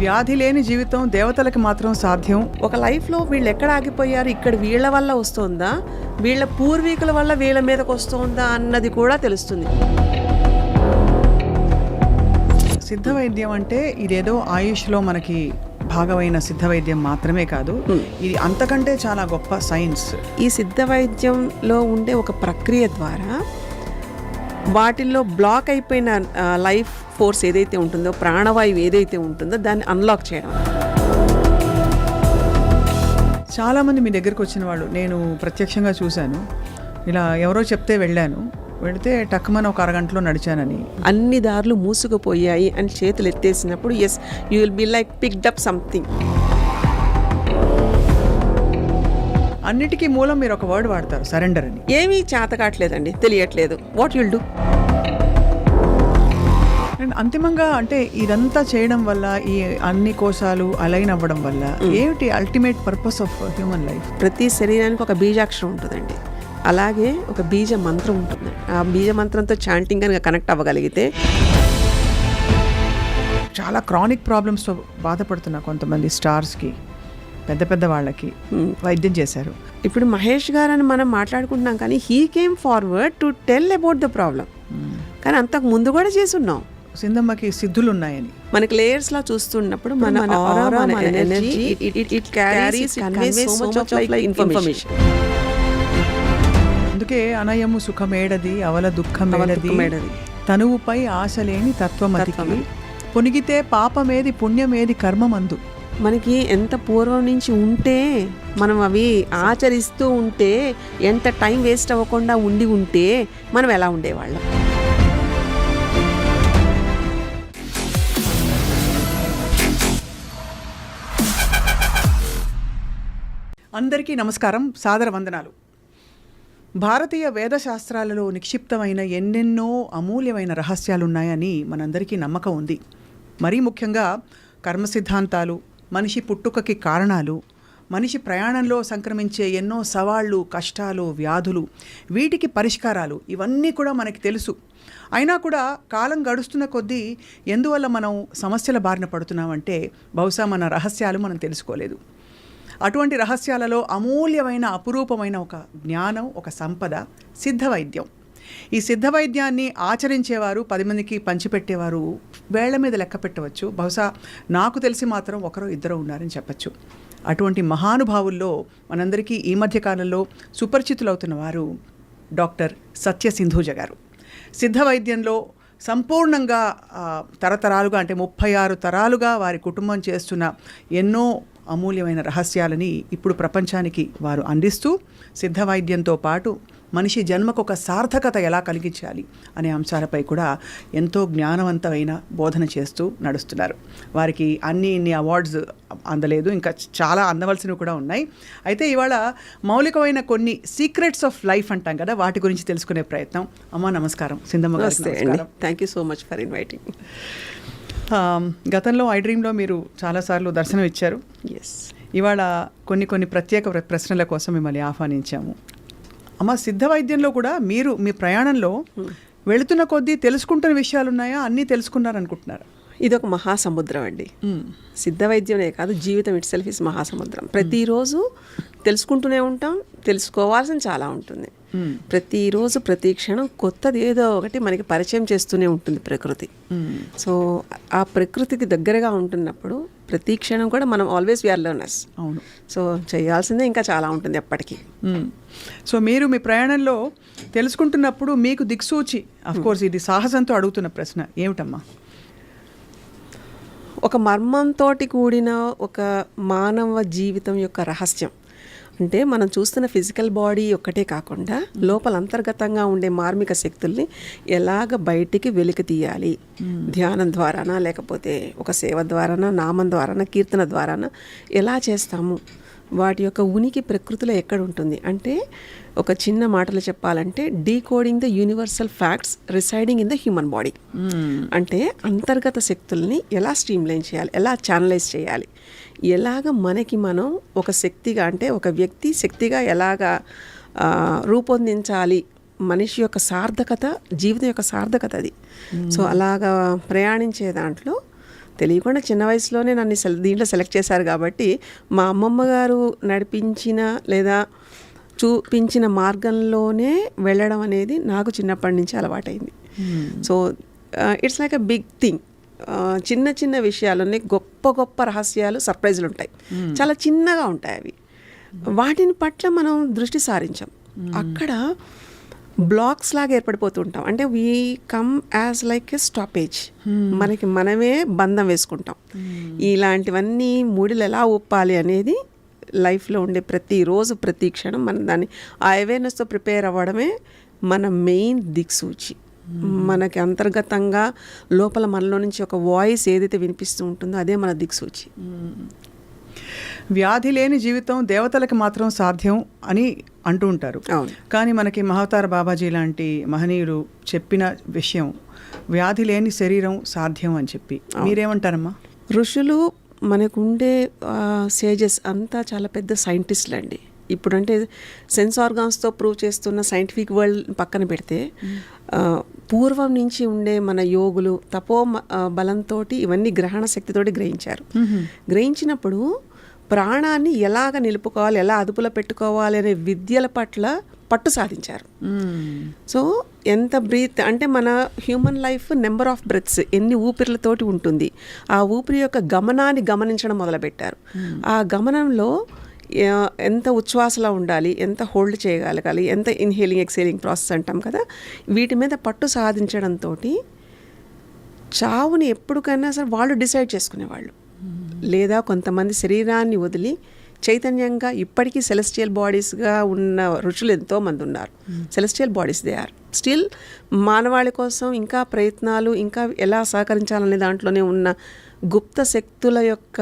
వ్యాధి లేని జీవితం దేవతలకు మాత్రం సాధ్యం. ఒక లైఫ్లో వీళ్ళు ఎక్కడ ఆగిపోయారు, ఇక్కడ వీళ్ళ వల్ల వస్తుందా, వీళ్ళ పూర్వీకుల వల్ల వీళ్ళ మీదకి వస్తుందా అన్నది కూడా తెలుస్తుంది. సిద్ధ వైద్యం అంటే ఇదేదో ఆయుష్లో మనకి భాగమైన సిద్ధ వైద్యం మాత్రమే కాదు, ఇది అంతకంటే చాలా గొప్ప సైన్స్. ఈ సిద్ధ వైద్యంలో ఉండే ఒక ప్రక్రియ ద్వారా వాటిల్లో బ్లాక్ అయిపోయిన లైఫ్ ఫోర్స్ ఏదైతే ఉంటుందో, ప్రాణవాయువు ఏదైతే ఉంటుందో దాన్ని అన్లాక్ చేయడం. చాలామంది మీ దగ్గరకు వచ్చిన వాళ్ళు నేను ప్రత్యక్షంగా చూశాను. ఇలా ఎవరో చెప్తే వెళితే టక్కుమని ఒక అరగంటలో నడిచానని. అన్ని దారులు మూసుకుపోయాయి అని చేతులు ఎత్తేసినప్పుడు yes you will be like picked up something. అన్నిటికీ మూలం మీరు ఒక వర్డ్ వాడతారు, సరెండర్ అని. ఏమీ చేత కావట్లేదండి, తెలియట్లేదు. What will do? అండ్ అంతిమంగా అంటే ఇదంతా చేయడం వల్ల, ఈ అన్ని కోశాలు అలైన్ అవ్వడం వల్ల ఏమిటి ultimate purpose of human life? ప్రతి శరీరానికి ఒక బీజాక్షరం ఉంటుందండి, అలాగే ఒక బీజ మంత్రం ఉంటుంది. ఆ బీజ మంత్రంతో చాంటింగ్ కనుక కనెక్ట్ అవ్వగలిగితే, చాలా క్రానిక్ ప్రాబ్లమ్స్తో బాధపడుతున్న కొంతమంది స్టార్స్కి, పెద్ద పెద్ద వాళ్ళకి వైద్యం చేశారు. ఇప్పుడు మహేష్ గారు అని మనం మాట్లాడుకుంటున్నాం, కానీ he came forward to tell about the problem. కానీ అంతకు ముందు కూడా చేసున్నాం. సింధమ్మకి సిద్ధులు ఉన్నాయని మనకి లేయర్స్ లా చూస్తున్నప్పుడు మన ఆరా, మన energy, it carries conveys so much of like information. అందుకే అనయము సుఖమేడది అవల దుఃఖమేడది, తనువుపై ఆశలేని తత్వమతికి, పొనిగితే పాపమేది పుణ్యమేది కర్మమందు. మనకి ఎంత పూర్వం నుంచి ఉంటే, మనం అవి ఆచరిస్తూ ఉంటే, ఎంత టైం వేస్ట్ అవ్వకుండా ఉంటే మనం ఎలా ఉండేవాళ్ళం. అందరికీ నమస్కారం, సాదర వందనాలు. భారతీయ వేదశాస్త్రాలలో నిక్షిప్తమైన ఎన్నెన్నో అమూల్యమైన రహస్యాలున్నాయని మనందరికీ నమ్మకం ఉంది. మరీ ముఖ్యంగా కర్మ సిద్ధాంతాలు, మనిషి పుట్టుకకి కారణాలు, మనిషి ప్రయాణంలో సంక్రమించే ఎన్నో సవాళ్ళు, కష్టాలు, వ్యాధులు, వీటికి పరిష్కారాలు, ఇవన్నీ కూడా మనకి తెలుసు. అయినా కూడా కాలం గడుస్తున్న కొద్దీ ఎందువల్ల మనం సమస్యల బారిన పడుతున్నామంటే బహుశా మన రహస్యాలు మనం తెలుసుకోలేదు. అటువంటి రహస్యాలలో అమూల్యమైన, అపురూపమైన ఒక జ్ఞానం, ఒక సంపద సిద్ధ వైద్యం. ఈ సిద్ధ వైద్యాన్ని ఆచరించేవారు, 10 మందికి పంచిపెట్టేవారు వేళ్ల మీద లెక్క పెట్టవచ్చు. బహుశా నాకు తెలిసి మాత్రం ఒకరో ఇద్దరు ఉన్నారని చెప్పచ్చు. అటువంటి మహానుభావుల్లో మనందరికీ ఈ మధ్యకాలంలో సుపరిచితులవుతున్న వారు డాక్టర్ సత్య సింధూజ గారు. సిద్ధ వైద్యంలో సంపూర్ణంగా తరతరాలుగా, అంటే 36 తరాలుగా వారి కుటుంబం చేస్తున్న ఎన్నో అమూల్యమైన రహస్యాలని ఇప్పుడు ప్రపంచానికి వారు అందిస్తూ, సిద్ధ వైద్యంతో పాటు మనిషి జన్మకు ఒక సార్థకత ఎలా కలిగించాలి అనే అంశాలపై కూడా ఎంతో జ్ఞానవంతమైన బోధన చేస్తూ నడుస్తున్నారు. వారికి ఇన్ని అవార్డ్స్ అందలేదు, ఇంకా చాలా అందవలసినవి కూడా ఉన్నాయి. అయితే ఇవాళ మౌలికమైన కొన్ని సీక్రెట్స్ ఆఫ్ లైఫ్ అంటాం కదా, వాటి గురించి తెలుసుకునే ప్రయత్నం. అమ్మ నమస్కారం. సింధమ్మ గారు, thank you so much for inviting. గతంలో ఐ డ్రీమ్లో మీరు చాలాసార్లు దర్శనం ఇచ్చారు. ఇవాళ కొన్ని ప్రత్యేక ప్రశ్నల కోసం మిమ్మల్ని ఆహ్వానించాము. అమ్మ, సిద్ధ వైద్యంలో కూడా మీరు మీ ప్రయాణంలో వెళుతున్న కొద్దీ తెలుసుకుంటున్న విషయాలు ఉన్నాయా? అన్నీ తెలుసుకున్నారనుకుంటున్నారా? ఇది ఒక మహాసముద్రం అండి. సిద్ధ వైద్యమే కాదు, జీవితం ఇట్ సెల్ఫ్ ఇస్ మహాసముద్రం. ప్రతిరోజు తెలుసుకుంటూనే ఉంటాం, తెలుసుకోవాల్సిన చాలా ఉంటుంది. ప్రతిరోజు ప్రతి క్షణం కొత్తది ఏదో ఒకటి మనకి పరిచయం చేస్తూనే ఉంటుంది ప్రకృతి. సో ఆ ప్రకృతికి దగ్గరగా ఉంటున్నప్పుడు ప్రతి క్షణం కూడా మనం ఆల్వేస్ వీఆర్ లెర్నర్స్. అవును. సో చేయాల్సిందే ఇంకా చాలా ఉంటుంది ఎప్పటికీ. సో మీరు మీ ప్రయాణంలో తెలుసుకుంటున్నప్పుడు మీకు దిక్సూచి, అఫ్కోర్స్ ఇది సాహసంతో అడుగుతున్న ప్రశ్న, ఏమిటమ్మా? ఒక మర్మంతో కూడిన ఒక మానవ జీవితం యొక్క రహస్యం అంటే, మనం చూస్తున్న ఫిజికల్ బాడీ ఒక్కటే కాకుండా లోపల అంతర్గతంగా ఉండే మార్మిక శక్తుల్ని ఎలాగ బయటికి వెలికి తీయాలి, ధ్యానం ద్వారానా, లేకపోతే ఒక సేవ ద్వారానా, నామం ద్వారానా, కీర్తన ద్వారానా ఎలా చేస్తాము, వాటి యొక్క ఉనికి ప్రకృతిలో ఎక్కడ ఉంటుంది అంటే, ఒక చిన్న మాటలు చెప్పాలంటే decoding the universal facts residing in the human body. అంటే అంతర్గత శక్తుల్ని ఎలా స్ట్రీమ్లైన్ చేయాలి, ఎలా ఛానలైజ్ చేయాలి, ఎలాగ మనకి మనం ఒక శక్తిగా, అంటే ఒక వ్యక్తి శక్తిగా ఎలాగా రూపొందించాలి, మనిషి యొక్క సార్థకత, జీవితం యొక్క సార్థకత అది. సో అలాగా ప్రయాణించే దాంట్లో తెలియకుండా చిన్న వయసులోనే నన్ను దీంట్లో సెలెక్ట్ చేశారు కాబట్టి మా అమ్మమ్మ గారు నడిపించిన లేదా చూపించిన మార్గంలోనే వెళ్ళడం అనేది నాకు చిన్నప్పటి నుంచి అలవాటైంది. So it's like a big thing. చిన్న చిన్న విషయాలన్నీ గొప్ప గొప్ప రహస్యాలు, సర్ప్రైజులు ఉంటాయి. చాలా చిన్నగా ఉంటాయి అవి. వాటిని పట్ల మనం దృష్టి సారించాం. అక్కడ బ్లాక్స్ లాగా ఏర్పడిపోతుంటాం. అంటే we come as like a stoppage. మనకి మనమే బంధం వేసుకుంటాం. ఇలాంటివన్నీ ముడిలు ఎలా ఊపాలి అనేది లైఫ్లో ఉండే ప్రతిరోజు ప్రతి క్షణం మనం దాన్ని ఆ అవేర్నెస్తో ప్రిపేర్ అవ్వడమే మన మెయిన్ దిక్సూచి. మనకి అంతర్గతంగా లోపల మనలో నుంచి ఒక వాయిస్ ఏదైతే వినిపిస్తూ ఉంటుందో అదే మన దిక్సూచి. వ్యాధి లేని జీవితం దేవతలకు మాత్రం సాధ్యం అని అంటూ ఉంటారు. కానీ మనకి మహావతార బాబాజీ లాంటి మహనీయులు చెప్పిన విషయం వ్యాధి లేని శరీరం సాధ్యం అని చెప్పి, మీరేమంటారమ్మా? ఋషులు మనకుండే సేజెస్ అంతా చాలా పెద్ద సైంటిస్టులు అండి. ఇప్పుడంటే సెన్స్ ఆర్గాన్స్తో ప్రూవ్ చేస్తున్న సైంటిఫిక్ వరల్డ్ పక్కన పెడితే పూర్వం నుంచి ఉండే మన యోగులు తపో బలంతో ఇవన్నీ గ్రహణ శక్తితోటి గ్రహించారు. గ్రహించినప్పుడు ప్రాణాన్ని ఎలాగ నిలుపుకోవాలి, ఎలా అదుపులో పెట్టుకోవాలి అనే విద్యల పట్ల పట్టు సాధించారు. సో ఎంత బ్రీత్ అంటే మన human life number of breaths, ఎన్ని ఊపిర్లతోటి ఉంటుంది. ఆ ఊపిరి యొక్క గమనాన్ని గమనించడం మొదలుపెట్టారు. ఆ గమనంలో ఎంత ఉచ్ఛ్వాసలో ఉండాలి, ఎంత హోల్డ్ చేయగలగాలి, ఎంత ఇన్హేలింగ్ ఎక్సేలింగ్ ప్రాసెస్ అంటాం కదా, వీటి మీద పట్టు సాధించడంతో చావుని ఎప్పటికైనా సరే వాళ్ళు డిసైడ్ చేసుకునేవాళ్ళు. లేదా కొంతమంది శరీరాన్ని వదిలి చైతన్యంగా ఇప్పటికీ సెలెస్టియల్ బాడీస్గా ఉన్న ఋషులు ఎంతోమంది ఉన్నారు. Celestial bodies they are still. మానవాళి కోసం ఇంకా ప్రయత్నాలు, ఇంకా ఎలా సహకరించాలనే దాంట్లోనే ఉన్న గుప్త శక్తుల యొక్క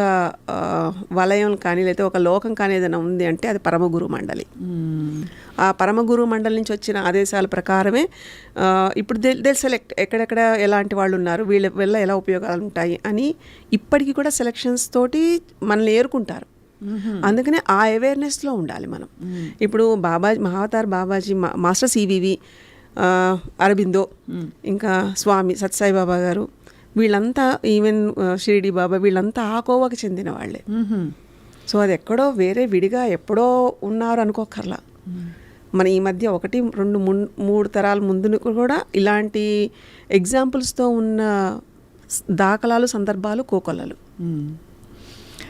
వలయం కానీ లేదా ఒక లోకం కానీ ఏదైనా ఉంది అంటే అది పరమగురు మండలి. ఆ పరమగురు మండలి నుంచి వచ్చిన ఆదేశాల ప్రకారమే ఇప్పుడు దే సెలెక్ట్ ఎక్కడెక్కడ ఎలాంటి వాళ్ళు ఉన్నారు, వీళ్ళ వల్ల ఎలా ఉపయోగాలు ఉంటాయి అని ఇప్పటికీ కూడా సెలెక్షన్స్ తోటి మనల్ని ఏరుకుంటారు. అందుకనే ఆ అవేర్నెస్లో ఉండాలి మనం. ఇప్పుడు మహావతార్ బాబాజీ, మాస్టర్ సివివి, అరబిందో, ఇంకా స్వామి సత్సాయి బాబా గారు, వీళ్ళంతా ఈవెన్ షిరిడి బాబా, వీళ్ళంతా ఆ కోవకి చెందిన వాళ్ళే. సో అది ఎక్కడో వేరే విడిగా ఎప్పుడో ఉన్నారు అనుకోకర్లా. మన ఈ మధ్య 1, 2, 3 తరాల ముందు కూడా ఇలాంటి ఎగ్జాంపుల్స్తో ఉన్న దాఖలాలు, సందర్భాలు కోకొల్లలు.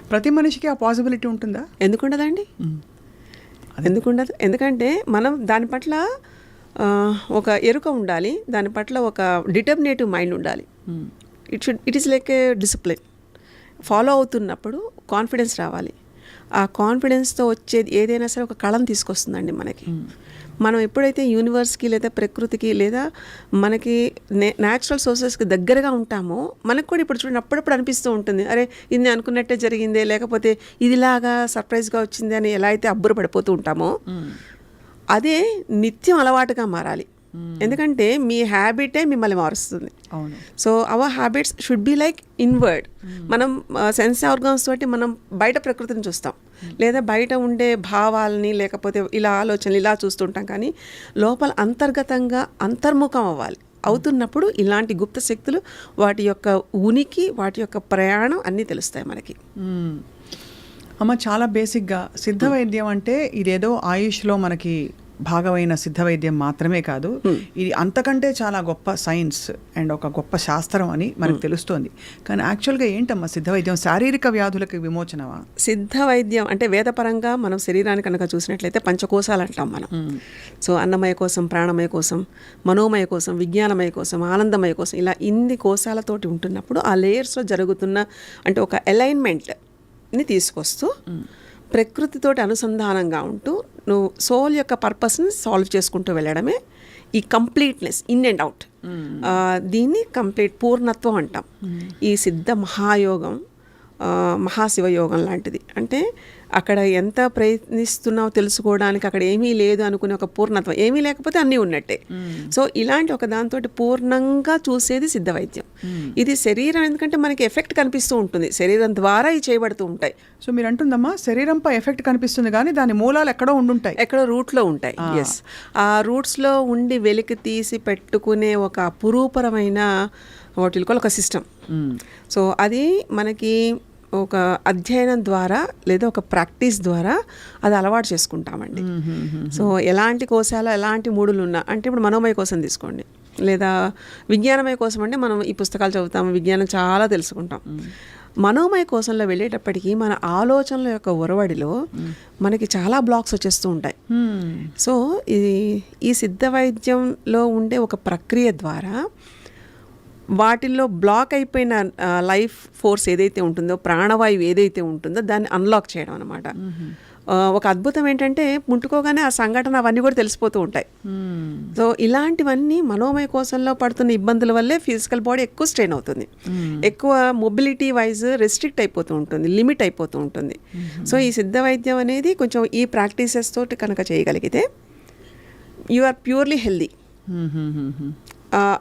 ప్రతి మనిషికి ఆ పాసిబిలిటీ ఉంటుందా? ఎందుకుండదండి? ఎందుకుండదు? ఎందుకంటే మనం దాని పట్ల ఒక ఎరుక ఉండాలి, దాని పట్ల ఒక డిటర్మినేటివ్ మైండ్ ఉండాలి. It is like A discipline. Follow అవుతున్నప్పుడు కాన్ఫిడెన్స్ రావాలి. ఆ కాన్ఫిడెన్స్తో వచ్చేది ఏదైనా సరే ఒక కళను తీసుకొస్తుందండి మనకి. మనం ఎప్పుడైతే యూనివర్స్కి లేదా ప్రకృతికి లేదా మనకి న్యాచురల్ సోర్సెస్కి దగ్గరగా ఉంటామో మనకు కూడా ఇప్పుడు చూడండి అప్పుడప్పుడు అనిపిస్తూ ఉంటుంది, అరే ఇది నేను అనుకున్నట్టే జరిగిందే, లేకపోతే ఇదిలాగా సర్ప్రైజ్గా వచ్చింది అని ఎలా అయితే అబ్బుర పడిపోతూ ఉంటామో అదే నిత్యం అలవాటుగా మారాలి. ఎందుకంటే మీ హ్యాబిటే మిమ్మల్ని మారుస్తుంది. So our habits should be like inward. మనం సెన్స్ ఆర్గాన్స్ తోటి మనం బయట ప్రకృతిని చూస్తాం, లేదా బయట ఉండే భావాలని లేకపోతే ఇలా ఆలోచనలు ఇలా చూస్తుంటాం. కానీ లోపల అంతర్గతంగా అంతర్ముఖం అవ్వాలి. అవుతున్నప్పుడు ఇలాంటి గుప్త శక్తులు, వాటి యొక్క ఉనికి, వాటి యొక్క ప్రయాణం అన్నీ తెలుస్తాయి మనకి. అమ్మ, చాలా బేసిక్గా సిద్ధ వైద్యం అంటే ఇదేదో ఆయుష్లో మనకి భాగమైన సిద్ధ వైద్యం మాత్రమే కాదు, ఇది అంతకంటే చాలా గొప్ప సైన్స్ అండ్ ఒక గొప్ప శాస్త్రం అని మనకు తెలుస్తోంది. కానీ యాక్చువల్గా ఏంటమ్మా సిద్ధ వైద్యం? శారీరక వ్యాధులకు విమోచనమా? సిద్ధ వైద్యం అంటే వేదపరంగా మనం శరీరాన్ని కనుక చూసినట్లయితే పంచకోశాలు అంటాం మనం. సో అన్నమయ కోసం, ప్రాణమయ కోసం, మనోమయ కోసం, విజ్ఞానమయ కోసం, ఆనందమయ కోసం, ఇలా ఇన్ని కోశాలతోటి ఉంటున్నప్పుడు ఆ లేయర్స్లో జరుగుతున్న అంటే ఒక అలైన్మెంట్ని తీసుకొస్తూ ప్రకృతితోటి అనుసంధానంగా ఉంటూ నువ్వు సోల్ యొక్క పర్పస్ని సాల్వ్ చేసుకుంటూ వెళ్ళడమే ఈ కంప్లీట్నెస్, ఇన్ అండ్ అవుట్. దీన్ని కంప్లీట్ పూర్ణత్వం అంటాం. ఈ సిద్ధ మహాయోగం, మహాశివయోగం లాంటిది. అంటే అక్కడ ఎంత ప్రయత్నిస్తున్నావు తెలుసుకోవడానికి, అక్కడ ఏమీ లేదు అనుకునే ఒక పూర్ణత్వం, ఏమీ లేకపోతే అన్నీ ఉన్నట్టే. సో ఇలాంటి ఒక దాంతో పూర్ణంగా చూసేది సిద్ధ వైద్యం. ఇది శరీరం, ఎందుకంటే మనకి ఎఫెక్ట్ కనిపిస్తూ ఉంటుంది, శరీరం ద్వారా ఇవి చేయబడుతూ ఉంటాయి. సో మీరు అంటుందమ్మా శరీరంపై ఎఫెక్ట్ కనిపిస్తుంది కానీ దాని మూలాలు ఎక్కడో ఉండుంటాయి, ఎక్కడో రూట్లో ఉంటాయి. ఎస్, ఆ రూట్స్లో ఉండి వెలికి తీసి పెట్టుకునే ఒక అపురూపరమైన వాట్ విల్ కాల్ ఒక సిస్టమ్. సో అది మనకి ఒక అధ్యయనం ద్వారా లేదా ఒక ప్రాక్టీస్ ద్వారా అది అలవాటు చేసుకుంటామండి. సో ఎలాంటి కోశాలు ఎలాంటి మూడులు ఉన్నా, అంటే ఇప్పుడు మనోమయ కోసం తీసుకోండి, లేదా విజ్ఞానమయ కోసం అంటే మనం ఈ పుస్తకాలు చదువుతాం, విజ్ఞానం చాలా తెలుసుకుంటాం. మనోమయ కోసంలో వెళ్ళేటప్పటికి మన ఆలోచనల యొక్క ఒరవడిలో మనకి చాలా బ్లాక్స్ వచ్చేస్తూ ఉంటాయి. సో ఈ సిద్ధ వైద్యంలో ఉండే ఒక ప్రక్రియ ద్వారా వాటిల్లో బ్లాక్ అయిపోయిన లైఫ్ ఫోర్స్ ఏదైతే ఉంటుందో, ప్రాణవాయువు ఏదైతే ఉంటుందో దాన్ని అన్లాక్ చేయడం అనమాట. ఒక అద్భుతం ఏంటంటే ముట్టుకోగానే ఆ సంఘటన అవన్నీ కూడా తెలిసిపోతూ ఉంటాయి. సో ఇలాంటివన్నీ మనోమయ కోశంలో పడుతున్న ఇబ్బందుల వల్లే ఫిజికల్ బాడీ ఎక్కువ స్ట్రెయిన్ అవుతుంది, ఎక్కువ మొబిలిటీ వైజ్ రెస్ట్రిక్ట్ అయిపోతూ ఉంటుంది, లిమిట్ అయిపోతూ ఉంటుంది. సో ఈ సిద్ధ వైద్యం అనేది కొంచెం ఈ ప్రాక్టీసెస్ తోటి కనుక చేయగలిగితే యు ఆర్ ప్యూర్లీ హెల్దీ.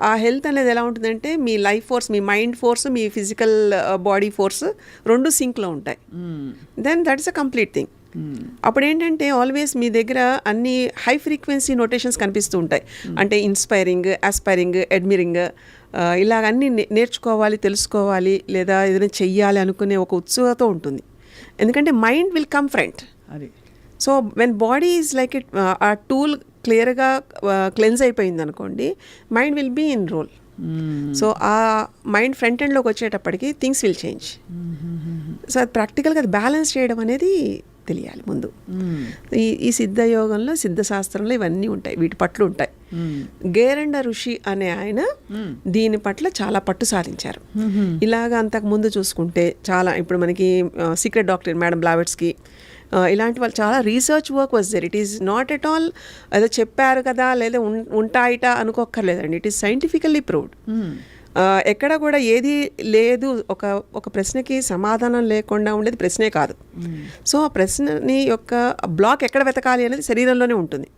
ఆ హెల్త్ అనేది ఎలా ఉంటుందంటే మీ లైఫ్ ఫోర్స్, మీ మైండ్ ఫోర్స్, మీ ఫిజికల్ బాడీ ఫోర్స్ రెండు సింక్లో ఉంటాయి. Then that is a complete thing. అప్పుడు ఏంటంటే ఆల్వేస్ మీ దగ్గర అన్ని హై ఫ్రీక్వెన్సీ నోటేషన్స్ కనిపిస్తూ ఉంటాయి. అంటే ఇన్స్పైరింగ్, ఆస్పైరింగ్, అడ్మిరింగ్, ఇలాగ అన్నీ నేర్చుకోవాలి, తెలుసుకోవాలి, లేదా ఏదైనా చెయ్యాలి అనుకునే ఒక ఉత్సుకత ఉంటుంది. ఎందుకంటే మైండ్ విల్ కమ్ ఫ్రంట్. అది so when body is like it, ఆ టూల్ క్లియర్గా క్లెన్స్ అయిపోయింది అనుకోండి, mind will be in role. So ఆ మైండ్ ఫ్రంట్ ఎండ్లోకి వచ్చేటప్పటికి థింగ్స్ విల్ చేంజ్. సో అది ప్రాక్టికల్గా అది బ్యాలెన్స్ చేయడం అనేది తెలియాలి ముందు. ఈ సిద్ధ యోగంలో, సిద్ధ శాస్త్రంలో ఇవన్నీ ఉంటాయి, వీటి పట్ల ఉంటాయి. గేరండ ఋషి అనే ఆయన దీని పట్ల చాలా పట్టు సాధించారు. ఇలాగ అంతకు ముందు చూసుకుంటే చాలా, ఇప్పుడు మనకి సీక్రెట్ డాక్టర్ మేడం బ్లావెట్స్కి ఇలాంటి వాళ్ళు చాలా research work was there. It is not at all ఏదో చెప్పారు కదా లేదా ఉంటాయిట అనుకోక్కర్లేదండి. It is scientifically proved. ఎక్కడ కూడా ఏది లేదు, ఒక ప్రశ్నకి సమాధానం లేకుండా ఉండేది ప్రశ్నే కాదు. సో ఆ ప్రశ్నని యొక్క బ్లాక్ ఎక్కడ వెతకాలి అనేది శరీరంలోనే ఉంటుంది.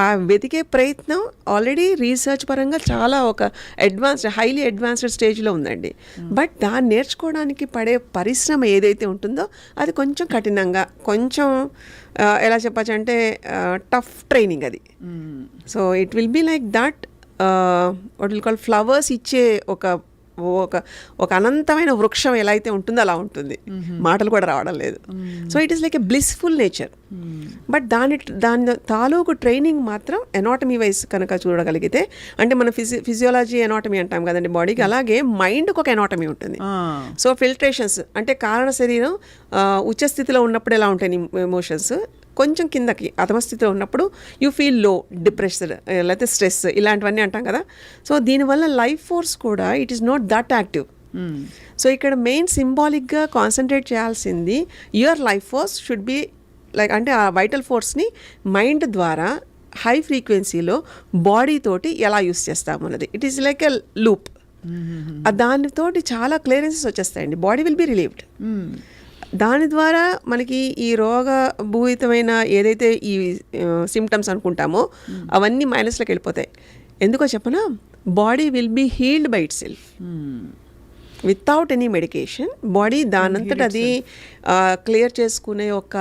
ఆ వెతికే ప్రయత్నం ఆల్రెడీ రీసెర్చ్ పరంగా చాలా ఒక అడ్వాన్స్డ్, హైలీ అడ్వాన్స్డ్ స్టేజ్లో ఉందండి. బట్ దాన్ని నేర్చుకోవడానికి పడే పరిశ్రమ ఏదైతే ఉంటుందో అది కొంచెం కఠినంగా, కొంచెం ఎలా చెప్పచ్చు అంటే టఫ్ ట్రైనింగ్ అది. So it will be like that what will call flowers ఇచ్చే ఒక అనంతమైన వృక్షం ఎలా అయితే ఉంటుందో అలా ఉంటుంది. మాటలు కూడా రావడం లేదు. So it is like a blissful nature. But దాని తాలూకు ట్రైనింగ్ మాత్రం ఎనాటమీ వైజ్ కనుక చూడగలిగితే, అంటే మన ఫిజియాలజీ ఎనాటమీ అంటాం కదండి బాడీకి, అలాగే మైండ్కి ఒక ఎనాటమీ ఉంటుంది. సో ఫిల్ట్రేషన్స్ అంటే కారణ శరీరం ఉచ్చ స్థితిలో ఉన్నప్పుడు ఎలా ఉంటాయి ఎమోషన్స్, కొంచెం కిందకి అధమస్థితిలో ఉన్నప్పుడు యూ ఫీల్ లో, డిప్రెషన్, లేకపోతే స్ట్రెస్, ఇలాంటివన్నీ అంటాం కదా. సో దీనివల్ల లైఫ్ ఫోర్స్ కూడా it is not that active. So ఇక్కడ మెయిన్ సింబాలిక్గా కాన్సన్ట్రేట్ చేయాల్సింది your life force should be like, అంటే ఆ వైటల్ ఫోర్స్ని మైండ్ ద్వారా హై ఫ్రీక్వెన్సీలో బాడీ తోటి ఎలా యూస్ చేస్తాము అన్నది. It is like a loop. దానితోటి చాలా క్లియరెన్సెస్ వచ్చేస్తాయండి. Body will be relieved. దాని ద్వారా మనకి ఈ రోగభూయితమైన ఏదైతే ఈ సిమ్టమ్స్ అనుకుంటామో అవన్నీ మైనస్లోకి వెళ్ళిపోతాయి. ఎందుకో చెప్పనా, body will be healed by itself without any medication. Body దానంతట అది క్లియర్ చేసుకునే ఒక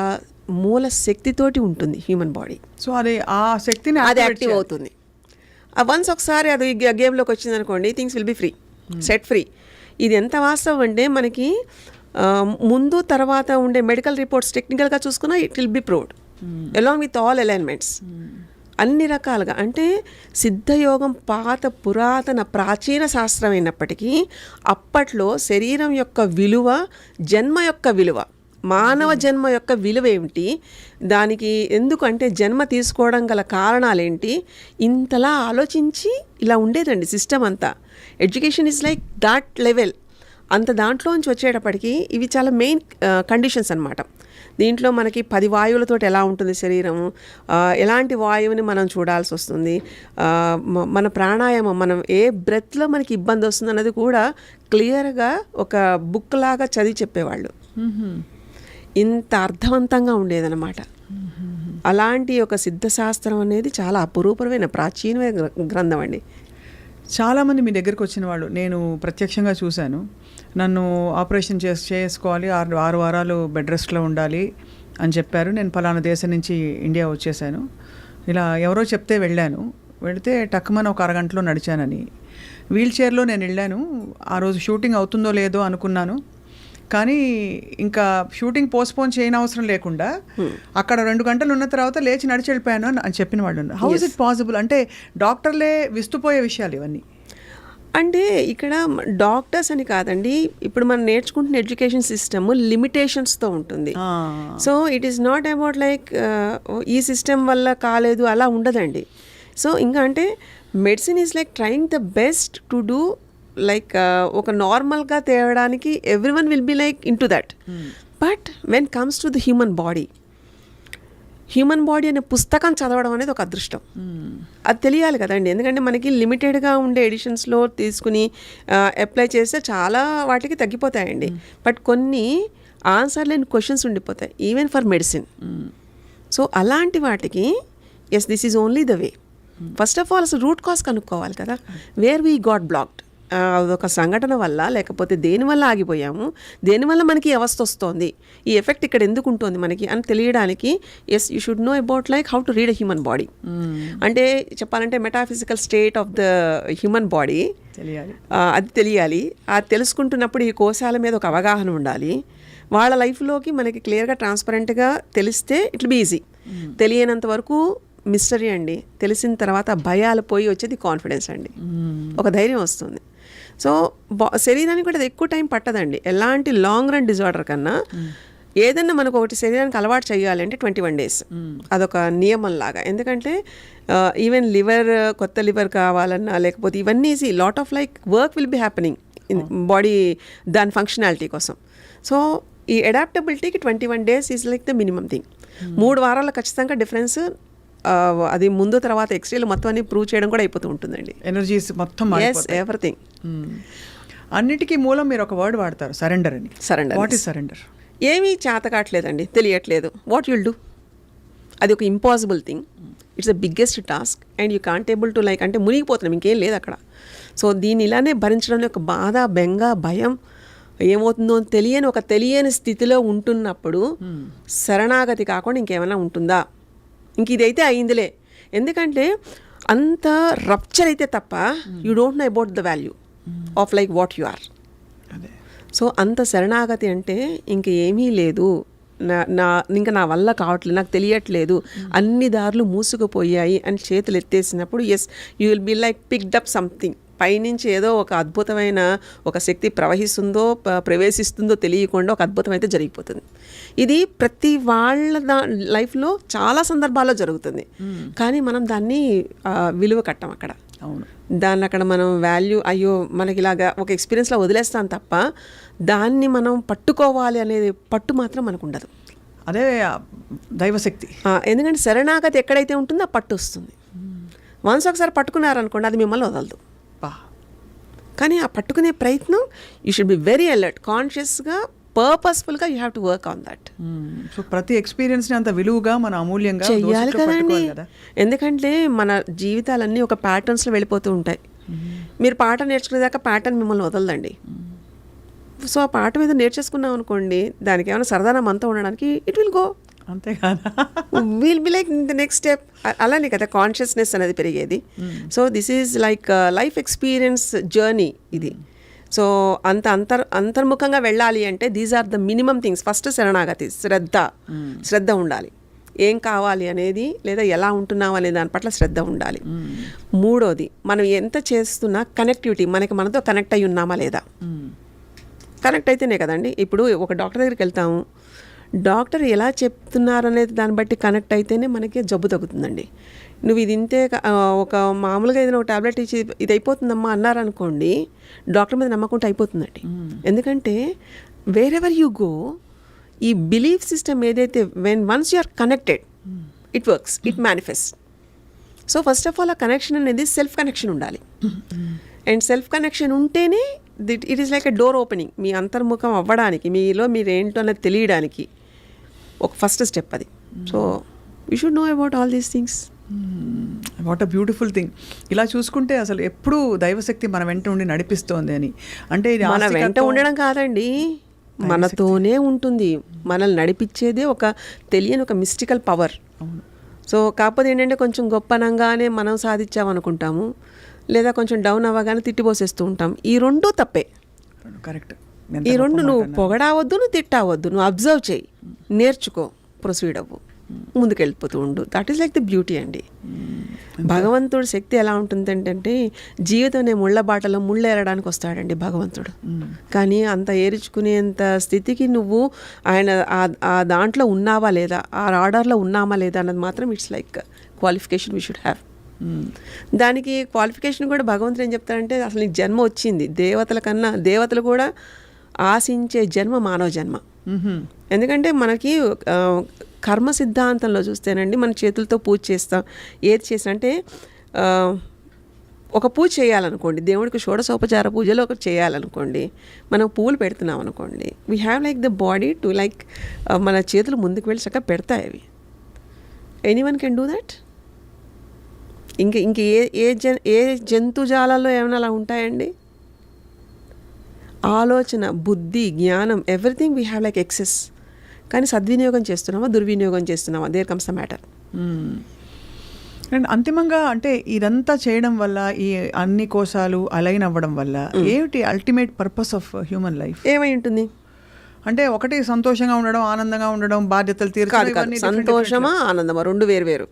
మూల శక్తితోటి ఉంటుంది హ్యూమన్ బాడీ. సో అది ఆ శక్తిని అది యాక్టివ్ అవుతుంది. వన్స్ ఒకసారి అది గేమ్లోకి వచ్చింది అనుకోండి, things will be free, set free. ఇది ఎంత వాస్తవం అంటే మనకి ముందు తర్వాత ఉండే మెడికల్ రిపోర్ట్స్ టెక్నికల్గా చూసుకున్నా it will B proved along with all alignments అన్ని రకాలుగా. అంటే సిద్ధయోగం పురాతన ప్రాచీన శాస్త్రం అయినప్పటికీ అప్పట్లో శరీరం యొక్క విలువ, జన్మ యొక్క విలువ, మానవ జన్మ యొక్క విలువ ఏమిటి, దానికి ఎందుకంటే జన్మ తీసుకోవడం గల కారణాలేంటి, ఇంతలా ఆలోచించి ఇలా ఉండేదండి సిస్టమ్ అంతా. Education is like that level. అంత దాంట్లోంచి వచ్చేటప్పటికి ఇవి చాలా మెయిన్ కండిషన్స్ అన్నమాట. దీంట్లో మనకి 10 వాయువులతో ఎలా ఉంటుంది శరీరము, ఎలాంటి వాయువుని మనం చూడాల్సి వస్తుంది, మన ప్రాణాయామం, మనం ఏ బ్రెత్లో మనకి ఇబ్బంది వస్తుంది అన్నది కూడా క్లియర్గా ఒక బుక్ లాగా చదివి చెప్పేవాళ్ళు. ఇంత అర్థవంతంగా ఉండేదన్నమాట. అలాంటి ఒక సిద్ధశాస్త్రం అనేది చాలా అపురూపమైన ప్రాచీనమైన గ్రంథం అండి. చాలామంది మీ దగ్గరకు వచ్చిన వాళ్ళు నేను ప్రత్యక్షంగా చూశాను. నన్ను ఆపరేషన్ చేసుకోవాలి, 6 వారాలు బెడ్ రెస్ట్లో ఉండాలి అని చెప్పారు. నేను పలానా దేశం నుంచి ఇండియా వచ్చేసాను, ఇలా ఎవరో చెప్తే వెళ్ళాను. వెళితే టక్కుమని ఒక అరగంటలో నడిచానని. వీల్ చైర్లో నేను వెళ్ళాను. ఆ రోజు షూటింగ్ అవుతుందో లేదో అనుకున్నాను, కానీ ఇంకా షూటింగ్ పోస్ట్పోన్ చేయని అవసరం లేకుండా అక్కడ 2 గంటలు ఉన్న తర్వాత లేచి నడిచి వెళ్ళిపోయాను అని చెప్పిన వాళ్ళు. How is it possible? అంటే డాక్టర్లే విస్తుపోయే విషయాలు ఇవన్నీ. అంటే ఇక్కడ డాక్టర్స్ అని కాదండి, ఇప్పుడు మనం నేర్చుకుంటున్న ఎడ్యుకేషన్ సిస్టమ్ లిమిటేషన్స్తో ఉంటుంది. So it is not about like ఈ సిస్టమ్ వల్ల కాలేదు అలా ఉండదండి. సో ఇంకా అంటే medicine is like trying the best to do like ఒక నార్మల్గా తేవడానికి everyone will be like in to that. But when comes to the human body అనే పుస్తకం చదవడం అనేది ఒక అదృష్టం. అది తెలియాలి కదండి, ఎందుకంటే మనకి లిమిటెడ్గా ఉండే ఎడిషన్స్లో తీసుకుని అప్లై చేస్తే చాలా వాటికి తగ్గిపోతాయండి. బట్ కొన్ని ఆన్సర్ లేని క్వశ్చన్స్ ఉండిపోతాయి ఈవెన్ ఫర్ మెడిసిన్. సో అలాంటి వాటికి yes this is only the way. First of all అసలు రూట్ కాజ్ కనుక్కోవాలి కదా, వేర్ వీ గాట్ బ్లాక్డ్. అదొక సంఘటన వల్ల లేకపోతే దేనివల్ల ఆగిపోయాము, దేనివల్ల మనకి అవస్థ వస్తుంది, ఈ ఎఫెక్ట్ ఇక్కడ ఎందుకు ఉంటుంది మనకి అని తెలియడానికి yes you should know about like how to read a human body. అంటే చెప్పాలంటే metaphysical state of the human body అది తెలియాలి. అది తెలుసుకుంటున్నప్పుడు ఈ కోశాల మీద ఒక అవగాహన ఉండాలి. వాళ్ళ లైఫ్లోకి మనకి క్లియర్గా ట్రాన్స్పరెంట్గా తెలిస్తే ఇట్ విల్ బీ ఈజీ. తెలియనంత వరకు మిస్టరీ అండి. తెలిసిన తర్వాత భయాలు పోయి వచ్చేది కాన్ఫిడెన్స్ అండి, ఒక ధైర్యం వస్తుంది. సో శరీరానికి కూడా అది ఎక్కువ టైం పట్టదండి. ఎలాంటి లాంగ్ రన్ డిజార్డర్ కన్నా ఏదన్నా మనకు ఒకటి శరీరానికి అలవాటు చేయాలంటే 21 days అదొక నియమం లాగా. ఎందుకంటే ఈవెన్ కొత్త లివర్ కావాలన్నా లేకపోతే ఇవన్నీ lot of like work will be happening in body దాని ఫంక్షనాలిటీ కోసం. సో ఈ అడాప్టబిలిటీకి 21 days is like the minimum thing. 3 వారాల ఖచ్చితంగా డిఫరెన్స్ అది ముందు తర్వాత ఎక్స్రేలు మొత్తం అన్ని ప్రూవ్ చేయడం కూడా అయిపోతూ ఉంటుందండి. ఎనర్జీస్ మొత్తం ఎవ్రీథింగ్. అన్నిటికీ మూలం మీరు ఒక వర్డ్ వాడతారు, సరెండర్ అని. సరెండర్. What is surrender? ఏమీ చేత కావట్లేదండి, తెలియట్లేదు. What you'll do? అది ఒక impossible thing. It's the biggest task and you can't able to like అంటే మునిగిపోతున్నాం, ఇంకేం లేదు అక్కడ. సో దీన్ని ఇలానే భరించడం ఒక బాధ, బెంగ, భయం, ఏమవుతుందో తెలియని స్థితిలో ఉంటున్నప్పుడు శరణాగతి కాకుండా ఇంకేమైనా ఉంటుందా? ఇంక ఇదైతే అయిందిలే. ఎందుకంటే అంత రప్చర్ అయితే తప్ప you don't know about the value of like what you are. So అంత శరణాగతి అంటే ఇంక ఏమీ లేదు, ఇంకా నా వల్ల కావట్లేదు, నాకు తెలియట్లేదు, అన్ని దారులు మూసుకుపోయాయి అని చేతులు ఎత్తేసినప్పుడు yes you will be like picked up something. పైనుంచి ఏదో ఒక అద్భుతమైన ఒక శక్తి ప్రవేశిస్తుందో తెలియకుండా ఒక అద్భుతం అయితే జరిగిపోతుంది. ఇది ప్రతి వాళ్ళ లైఫ్లో చాలా సందర్భాల్లో జరుగుతుంది. కానీ మనం దాన్ని విలువ కట్టం అక్కడ. దాన్ని అక్కడ మనం వాల్యూ అయ్యో మనకి ఇలాగా ఒక ఎక్స్పీరియన్స్లో వదిలేస్తాం తప్ప దాన్ని మనం పట్టుకోవాలి అనేది పట్టు మాత్రం మనకు ఉండదు. అదే దైవశక్తి. ఎందుకంటే శరణాగతి ఎక్కడైతే ఉంటుందో ఆ పట్టు వస్తుంది. వన్స్ ఒకసారి పట్టుకున్నారనుకోండి అది మిమ్మల్ని వదలదు. కానీ ఆ పట్టుకునే ప్రయత్నం you should be very alert, కాన్షియస్గా, పర్పస్ఫుల్గా you have to work on that. So ప్రతి ఎక్స్పీరియన్స్ని అంత విలువగా మన అమూల్యంగా చెయ్యాలి కదండి. ఎందుకంటే మన జీవితాలన్నీ ఒక ప్యాటర్న్స్లో వెళ్ళిపోతూ ఉంటాయి. మీరు పాట నేర్చుకునేదాకా ప్యాటర్న్ మిమ్మల్ని వదలదండి. సో ఆ పాట మీద నేర్చేసుకున్నాం అనుకోండి, దానికి ఏమైనా సరదాన మనతో ఉండడానికి ఇట్ విల్ గో. అంతేకాదా will be like the next step. అలానే కదా కాన్షియస్నెస్ అనేది పెరిగేది. So this is like life experience journey ఇది. సో అంతర్ముఖంగా వెళ్ళాలి అంటే these are the minimum things. First శరణాగతి, శ్రద్ధ ఉండాలి. ఏం కావాలి అనేది లేదా ఎలా ఉంటున్నాం అనే దాని పట్ల శ్రద్ధ ఉండాలి. మూడోది మనం ఎంత చేస్తున్నా కనెక్టివిటీ, మనతో కనెక్ట్ అయి ఉన్నామా లేదా. కనెక్ట్ అయితేనే కదండి. ఇప్పుడు ఒక డాక్టర్ దగ్గరికి వెళ్తాము, డాక్టర్ ఎలా చెప్తున్నారనేది దాన్ని బట్టి కనెక్ట్ అయితేనే మనకి జబ్బు తగ్గుతుందండి. నువ్వు ఇది ఇంతే ఒక మామూలుగా ఏదైనా ఒక టాబ్లెట్ ఇచ్చి ఇది అయిపోతుందమ్మా అన్నారనుకోండి, డాక్టర్ మీద నమ్మకుంటే అయిపోతుందండి. ఎందుకంటే వేరెవర్ యూ గో, ఈ బిలీఫ్ సిస్టమ్ ఏదైతే once you are connected it works, it manifest. So first of all ఆ కనెక్షన్ అనేది సెల్ఫ్ కనెక్షన్ ఉండాలి. అండ్ సెల్ఫ్ కనెక్షన్ ఉంటేనే it is like a door opening. మీ అంతర్ముఖం అవ్వడానికి, మీలో మీరు ఏంటో అనేది తెలియడానికి ఒక ఫస్ట్ స్టెప్ అది. So you should know about all these things. What a beautiful thing. ఇలా చూసుకుంటే అసలు ఎప్పుడు దైవశక్తి మన వెంట ఉండి నడిపిస్తోంది అని అంటే ఇది మన వెంట ఉండడం కాదండి, మనతోనే ఉంటుంది. మనల్ని నడిపించేదే ఒక తెలియని ఒక మిస్టికల్ పవర్. సో కాకపోతే ఏంటంటే కొంచెం గొప్పనంగానే మనం సాధించామనుకుంటాము, లేదా కొంచెం డౌన్ అవ్వగానే తిట్టిపోసేస్తూ ఉంటాం. ఈ రెండూ తప్పే. కరెక్ట్. ఈ రెండు నువ్వు పొగడావద్దు, నువ్వు తిట్టావద్దు, నువ్వు అబ్జర్వ్ చేయి, నేర్చుకో, ప్రొసీడ్ అవ్వు, ముందుకెళ్ళిపోతూ ఉండు. That is like the beauty అండి. భగవంతుడి శక్తి ఎలా ఉంటుంది అంటే జీవితం అనే ముళ్ళ బాటలో ముళ్ళు ఏరడానికి వస్తాడండి భగవంతుడు. కానీ అంత ఏరుచుకునేంత స్థితికి నువ్వు ఆయన ఆ దాంట్లో ఉన్నావా లేదా, ఆ ఆర్డర్లో ఉన్నామా లేదా అన్నది మాత్రం it's like qualification we should have. దానికి క్వాలిఫికేషన్ కూడా భగవంతుడు ఏం చెప్తాడంటే అసలు నీకు జన్మ వచ్చింది, దేవతల కన్నా దేవతలు కూడా ఆశించే జన్మ మానవ జన్మ. ఎందుకంటే మనకి కర్మ సిద్ధాంతంలో చూస్తేనండి మన చేతులతో పూజ చేస్తాం. ఏది చేసినా అంటే ఒక పూజ చేయాలనుకోండి, దేవుడికి షోడశోపచార పూజలో ఒకటి చేయాలనుకోండి, మనం పూలు పెడుతున్నాం అనుకోండి, we have like the body to like మన చేతులు ముందుకు వెళ్ళి చక్కగా పెడతాయి అవి. Anyone can do that. ఇంక ఏ జంతుజాలాల్లో ఏమైనా అలా ఉంటాయండి? ఆలోచన, బుద్ధి, జ్ఞానం, everything we have like excess. కానీ సద్వినియోగం చేస్తున్నామా, దుర్వినియోగం చేస్తున్నామా, there comes the matter. And అంతిమంగా అంటే ఇదంతా చేయడం వల్ల, ఈ అన్ని కోశాలు అలైన్ అవ్వడం వల్ల ఏమిటి ultimate purpose of human life? ఏమై ఉంటుంది అంటే ఒకటి సంతోషంగా ఉండడం, ఆనందంగా ఉండడం, బాధ్యతలు తీర్చడం. సంతోషమా ఆనందమా రెండు వేరు.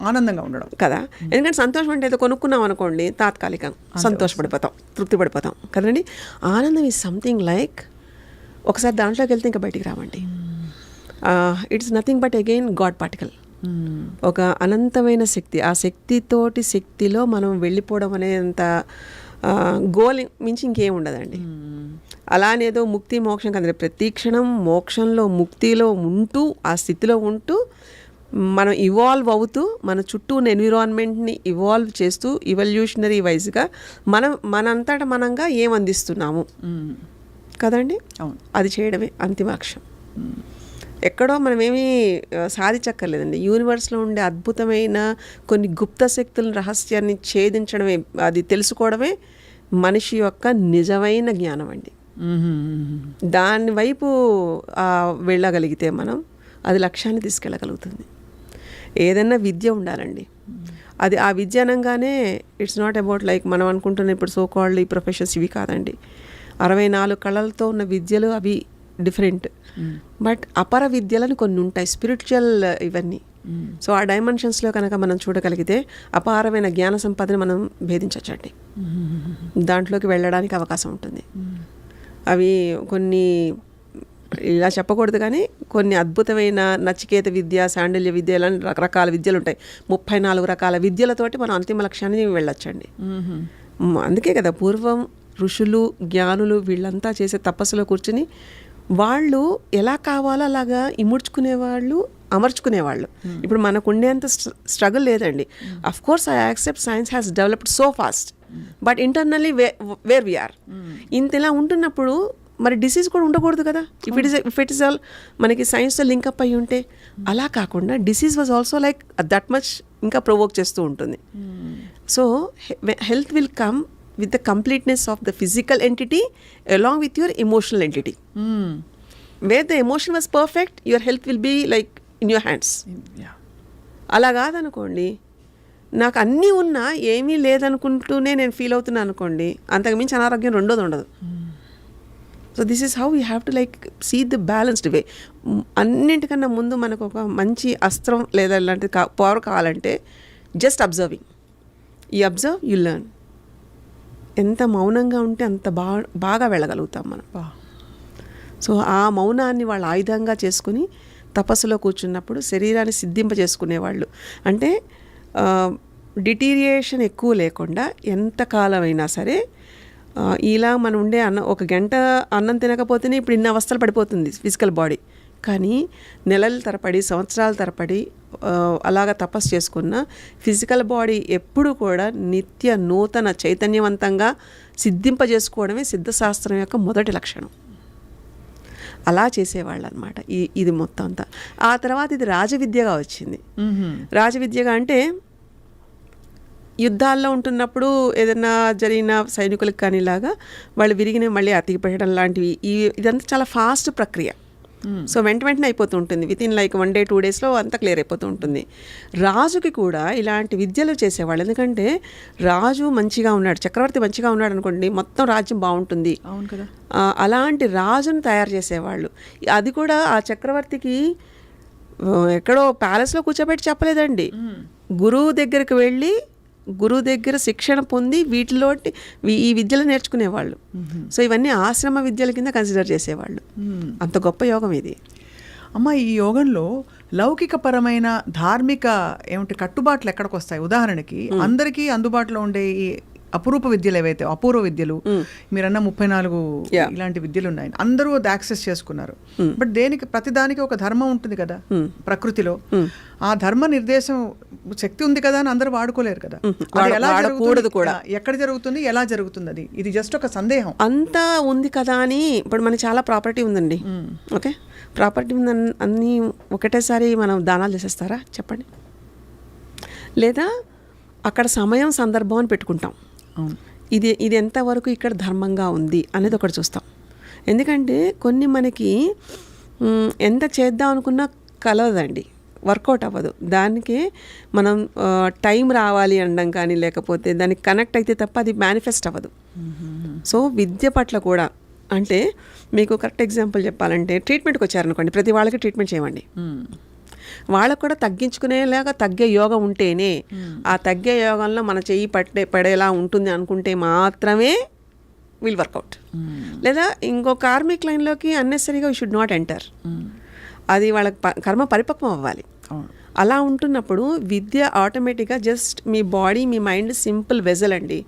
ఆనందంగా ఉండడం కదా. ఎందుకంటే సంతోషం అంటే ఏదో కొనుక్కున్నాం అనుకోండి, తాత్కాలికం సంతోషపడిపోతాం, తృప్తి పడిపోతాం కదండి. ఆనందం ఈజ్ సంథింగ్ లైక్ ఒకసారి దాంట్లోకి వెళ్తే ఇంకా బయటికి రావండి. It's nothing but again God particle. ఒక అనంతమైన శక్తి. ఆ శక్తిలో మనం వెళ్ళిపోవడం అనేంత గోల్ మించి ఇంకేం ఉండదండి. అలానేదో ముక్తి మోక్షం కదండి. ప్రతి క్షణం మోక్షంలో, ముక్తిలో ఉంటూ, ఆ స్థితిలో ఉంటూ మనం ఇవాల్వ్ అవుతూ, మన చుట్టూ ఉన్న ఎన్విరాన్మెంట్ని ఇవాల్వ్ చేస్తూ, ఇవల్యూషనరీ వైజ్గా మనంతట మనంగా ఏం అందిస్తున్నాము కదండి, అది చేయడమే అంతిమాక్షం. ఎక్కడో మనమేమీ సాధించక్కర్లేదండి. యూనివర్స్లో ఉండే అద్భుతమైన కొన్ని గుప్త శక్తుల రహస్యాన్ని ఛేదించడమే, అది తెలుసుకోవడమే మనిషి యొక్క నిజమైన జ్ఞానం అండి. దాని వైపు వెళ్ళగలిగితే మనం అది లక్ష్యాన్ని తీసుకెళ్ళగలుగుతుంది. ఏదైనా విద్య ఉండాలండి. అది ఆ విద్య అనగానే ఇట్స్ నాట్ అబౌట్ లైక్ మనం అనుకుంటున్న ఇప్పుడు సో కాల్డ్ ఈ ప్రొఫెషన్స్ ఇవి కాదండి. 64 కళలతో ఉన్న విద్యలు అవి డిఫరెంట్. బట్ అపర విద్యలని కొన్ని ఉంటాయి, స్పిరిచువల్ ఇవన్నీ. సో ఆ డైమెన్షన్స్లో కనుక మనం చూడగలిగితే అపారమైన జ్ఞాన సంపదని మనం భేదించవచ్చండి. దాంట్లోకి వెళ్ళడానికి అవకాశం ఉంటుంది. అవి కొన్ని ఇలా చెప్పకూడదు కానీ కొన్ని అద్భుతమైన నచికేత విద్య, శాండిల్య విద్య, ఇలాంటి రకరకాల విద్యలు ఉంటాయి. 34 రకాల విద్యలతోటి మనం అంతిమ లక్ష్యాన్ని వెళ్ళొచ్చండి. అందుకే కదా పూర్వం ఋషులు, జ్ఞానులు వీళ్ళంతా చేసే తపస్సులో కూర్చుని వాళ్ళు ఎలా కావాలో అలాగా ఇముడ్చుకునేవాళ్ళు, అమర్చుకునేవాళ్ళు. ఇప్పుడు మనకు ఉండేంత స్ట్రగుల్ లేదండి. Of course I accept science has developed so fast, but internally where we're. ఇంత ఇలా ఉంటున్నప్పుడు మరి డిసీజ్ కూడా ఉండకూడదు కదా. ఇఫ్ ఇట్ ఇస్ ఆల్ మనకి సైన్స్తో లింకప్ అయ్యి ఉంటే, అలా కాకుండా disease was also like that much ఇంకా ప్రొవోక్ చేస్తూ ఉంటుంది. So health will come with the completeness of the physical entity along with your emotional entity. Where the emotion was perfect, your health will be like in your hands. అలా కాదనుకోండి, నాకు అన్నీ ఉన్నా ఏమీ లేదనుకుంటూనే నేను feel అవుతున్నాను అనుకోండి, అంతకుమించి అనారోగ్యం రెండోది ఉండదు. So this is how you have to like see the balanced way. అన్నింటికన్నా ముందు మనకు ఒక మంచి అస్త్రం లేదా ఇలాంటి పవర్ కావాలంటే just observing. You observe, you learn. ఎంత మౌనంగా ఉంటే అంత బాగా వెళ్ళగలుగుతాం మనం. సో ఆ మౌనాన్ని వాళ్ళు ఆయుధంగా చేసుకుని తపస్సులో కూర్చున్నప్పుడు శరీరాన్ని సిద్ధింపజేసుకునేవాళ్ళు. అంటే డిటీరియేషన్ ఎక్కువ లేకుండా ఎంతకాలం అయినా సరే, ఇలా మనం ఉండే ఒక గంట అన్నం తినకపోతేనే ఇప్పుడు ఇన్ని అవస్థలు పడిపోతుంది ఫిజికల్ బాడీ. కానీ నెలల తరపడి, సంవత్సరాల తరపడి అలాగా తపస్సు చేసుకున్న ఫిజికల్ బాడీ ఎప్పుడు కూడా నిత్య నూతన చైతన్యవంతంగా సిద్ధింపజేసుకోవడమే సిద్ధశాస్త్రం యొక్క మొదటి లక్షణం. అలా చేసేవాళ్ళు అనమాట ఇది మొత్తం అంతా. ఆ తర్వాత ఇది రాజవిద్యగా వచ్చింది. రాజవిద్యగా అంటే యుద్ధాల్లో ఉంటున్నప్పుడు ఏదైనా జరిగిన సైనికులకు కానీ ఇలాగా వాళ్ళు విరిగిన మళ్ళీ అతికి పెట్టడం లాంటివి, ఇదంతా చాలా ఫాస్ట్ ప్రక్రియ. సో వెంటనే అయిపోతూ ఉంటుంది, వితిన్ లైక్ 1 day 2 daysలో అంతా క్లియర్ అయిపోతూ ఉంటుంది. రాజుకి కూడా ఇలాంటి విద్యలు చేసేవాళ్ళు, ఎందుకంటే రాజు మంచిగా ఉన్నాడు, చక్రవర్తి మంచిగా ఉన్నాడు అనుకోండి, మొత్తం రాజ్యం బాగుంటుంది. అవును కదా. అలాంటి రాజును తయారు చేసేవాళ్ళు. అది కూడా ఆ చక్రవర్తికి ఎక్కడో ప్యాలెస్లో కూర్చోబెట్టి చెప్పలేదండి, గురువు దగ్గరికి వెళ్ళి గురువు దగ్గర శిక్షణ పొంది వీటిలో ఈ విద్యలు నేర్చుకునేవాళ్ళు. సో ఇవన్నీ ఆశ్రమ విద్యల కింద కన్సిడర్ చేసేవాళ్ళు. అంత గొప్ప యోగం ఇది. అమ్మ, ఈ యోగంలో లౌకిక పరమైన ధార్మిక కట్టుబాట్లు ఎక్కడికి వస్తాయి? ఉదాహరణకి అందరికీ అందుబాటులో ఉండే ఈ అపురూప విద్యలు ఏవైతే అపూర్వ విద్యలు, మీరన్న 34 ఇలాంటి విద్యలు ఉన్నాయి, అందరూ అది యాక్సెస్ చేసుకున్నారు. బట్ ప్రతిదానికి ఒక ధర్మం ఉంటుంది కదా ప్రకృతిలో. ఆ ధర్మ నిర్దేశం శక్తి ఉంది కదా అని అందరూ వాడుకోలేరు కదా. అది ఎలా జరుగుతుంది కూడా, ఎక్కడ జరుగుతుంది, ఎలా జరుగుతుంది, ఇది జస్ట్ ఒక సందేహం. అంతా ఉంది కదా అని. ఇప్పుడు మనకి చాలా ప్రాపర్టీ ఉందండి, ఓకే, ప్రాపర్టీ ఉందని అన్నీ ఒకటేసారి మనం దానాలు చేసేస్తారా చెప్పండి? లేదా అక్కడ సమయం సందర్భం అని పెట్టుకుంటాం. ఇది ఎంతవరకు ఇక్కడ ధర్మంగా ఉంది అనేది ఒకటి చూస్తాం. ఎందుకంటే కొన్ని మనకి ఎంత చేద్దాం అనుకున్నా కలవదండి, వర్కౌట్ అవ్వదు. దానికి మనం టైం రావాలి అనడం కానీ, లేకపోతే దానికి కనెక్ట్ అయితే తప్ప అది మేనిఫెస్ట్ అవ్వదు. సో విద్య పట్ల కూడా, అంటే మీకు కరెక్ట్ ఎగ్జాంపుల్ చెప్పాలంటే, ట్రీట్మెంట్కి వచ్చారనుకోండి, ప్రతి వాళ్ళకి ట్రీట్మెంట్ చేయమండి, వాళ్ళకు కూడా తగ్గించుకునేలాగా తగ్గే యోగం ఉంటేనే, ఆ తగ్గే యోగంలో మన చెయ్యి పడేలా ఉంటుంది అనుకుంటే మాత్రమే విల్ వర్కౌట్. లేదా ఇంకో కార్మిక్ లైన్లోకి అన్నెసరీగా వీ షుడ్ నాట్ ఎంటర్. అది వాళ్ళకి కర్మ పరిపక్వం అవ్వాలి. అలా ఉంటున్నప్పుడు విద్య ఆటోమేటిక్గా జస్ట్ మీ బాడీ, మీ మైండ్ సింపుల్ వెజల్ అండి,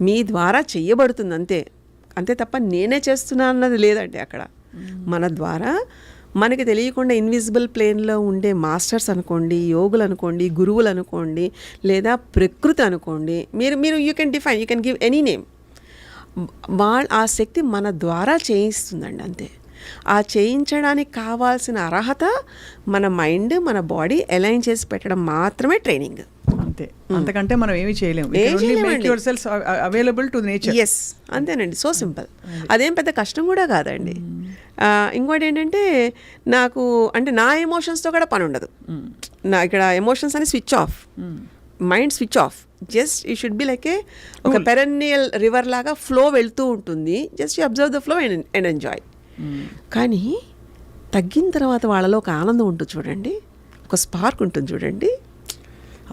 మీ ద్వారా చెయ్యబడుతుంది అంతే. అంతే తప్ప నేనే చేస్తున్నా అన్నది లేదండి అక్కడ. మన ద్వారా మనకి తెలియకుండా ఇన్విజిబుల్ ప్లేన్లో ఉండే మాస్టర్స్ అనుకోండి, యోగులు అనుకోండి, గురువులు అనుకోండి, లేదా ప్రకృతి అనుకోండి, మీరు you can define, you can give any name. ఆ శక్తి మన ద్వారా చేయిస్తుందండి అంతే. ఆ చేయించడానికి కావాల్సిన అర్హత మన మైండ్, మన బాడీ అలైన్ చేసి పెట్టడం మాత్రమే ట్రైనింగ్. అంతే, అంతకంటే మనం ఏమీ చేయలేము. Available to nature. ఎస్, అంతేనండి, సో సింపుల్. అదేం పెద్ద కష్టం కూడా కాదండి. ఇంకోటి ఏంటంటే, నాకు అంటే నా ఎమోషన్స్తో కూడా పని ఉండదు. నా ఇక్కడ ఎమోషన్స్ అని switch off, mind switch off. Just you should be like ఒక పెరెన్నియల్ రివర్ లాగా ఫ్లో వెళ్తూ ఉంటుంది. Just you observe the flow and enjoy. కానీ తగ్గిన తర్వాత వాళ్ళలో ఒక ఆనందం ఉంటుంది చూడండి, ఒక స్పార్క్ ఉంటుంది చూడండి.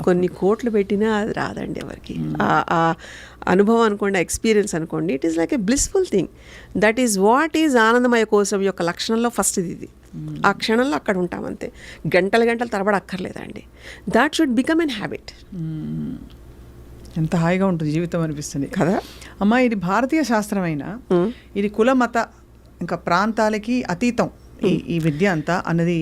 కొన్ని కోట్లు పెట్టినా అది రాదండి ఎవరికి. ఆ అనుభవం అనుకోండి, ఎక్స్పీరియన్స్ అనుకోండి, it is like a blissful thing. That is what is ఆనందమయ కోసం యొక్క లక్షణంలో ఫస్ట్ ఇది. ఆ క్షణంలో అక్కడ ఉంటాం అంతే, గంటలు తరబడి అక్కర్లేదండి. That should become an habit. ఎంత హాయిగా ఉంటుంది జీవితం అనిపిస్తుంది కదా అమ్మా. ఇది భారతీయ శాస్త్రమైన, ఇది కుల మత ఇంకా ప్రాంతాలకి అతీతం ఈ విద్య అంతా అన్నది.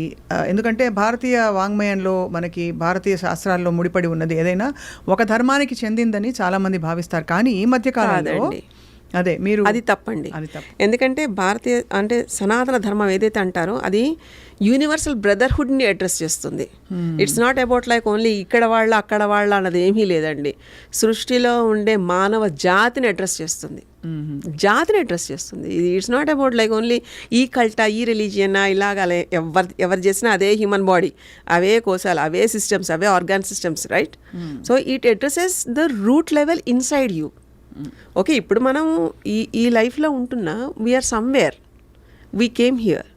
ఎందుకంటే భారతీయ వాంగ్మయంలో, మనకి భారతీయ శాస్త్రాల్లో ముడిపడి ఉన్నది ఏదైనా ఒక ధర్మానికి చెందిందని చాలా మంది భావిస్తారు. కానీ ఈ మధ్య కాలంలో అది తప్పండి. ఎందుకంటే భారతీయ అంటే సనాతన ధర్మం ఏదైతే అంటారో అది యూనివర్సల్ బ్రదర్హుడ్ని అడ్రస్ చేస్తుంది. It's not about like only ఇక్కడ వాళ్ళ అక్కడ వాళ్ళ అన్నది ఏమీ లేదండి. సృష్టిలో ఉండే మానవ జాతిని అడ్రస్ చేస్తుంది, జాతిని అడ్రస్ చేస్తుంది. ఇది it's not about like only ఈ కల్టా, ఈ రిలీజియన్, ఇలాగ ఎవరు చేసినా అదే హ్యూమన్ బాడీ, అవే కోశాలు, అవే సిస్టమ్స్, అవే organ systems, right? So it addresses the root level inside you. Okay, ఇప్పుడు మనం ఈ లైఫ్లో ఉంటున్నా, we are somewhere, we came here.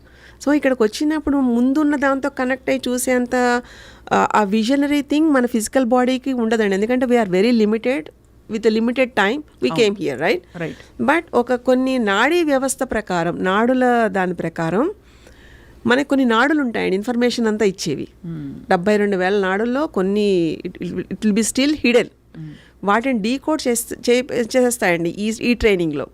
So ఇక్కడికి వచ్చినప్పుడు ముందున్న దాంతో కనెక్ట్ అయ్యి చూసేంత ఆ విజనరీ థింగ్ మన ఫిజికల్ బాడీకి ఉండదండి. ఎందుకంటే we're very limited with limited time we came here, right? But కొన్ని నాడీ వ్యవస్థ ప్రకారం, నాడుల దాని ప్రకారం మనకి కొన్ని నాడులు ఉంటాయండి, ఇన్ఫర్మేషన్ అంతా ఇచ్చేవి. 72,000 నాడుల్లో కొన్ని it will B still hidden. వాటిని డీకోడ్ చేసేస్తాయండి ఈ ట్రైనింగ్లో.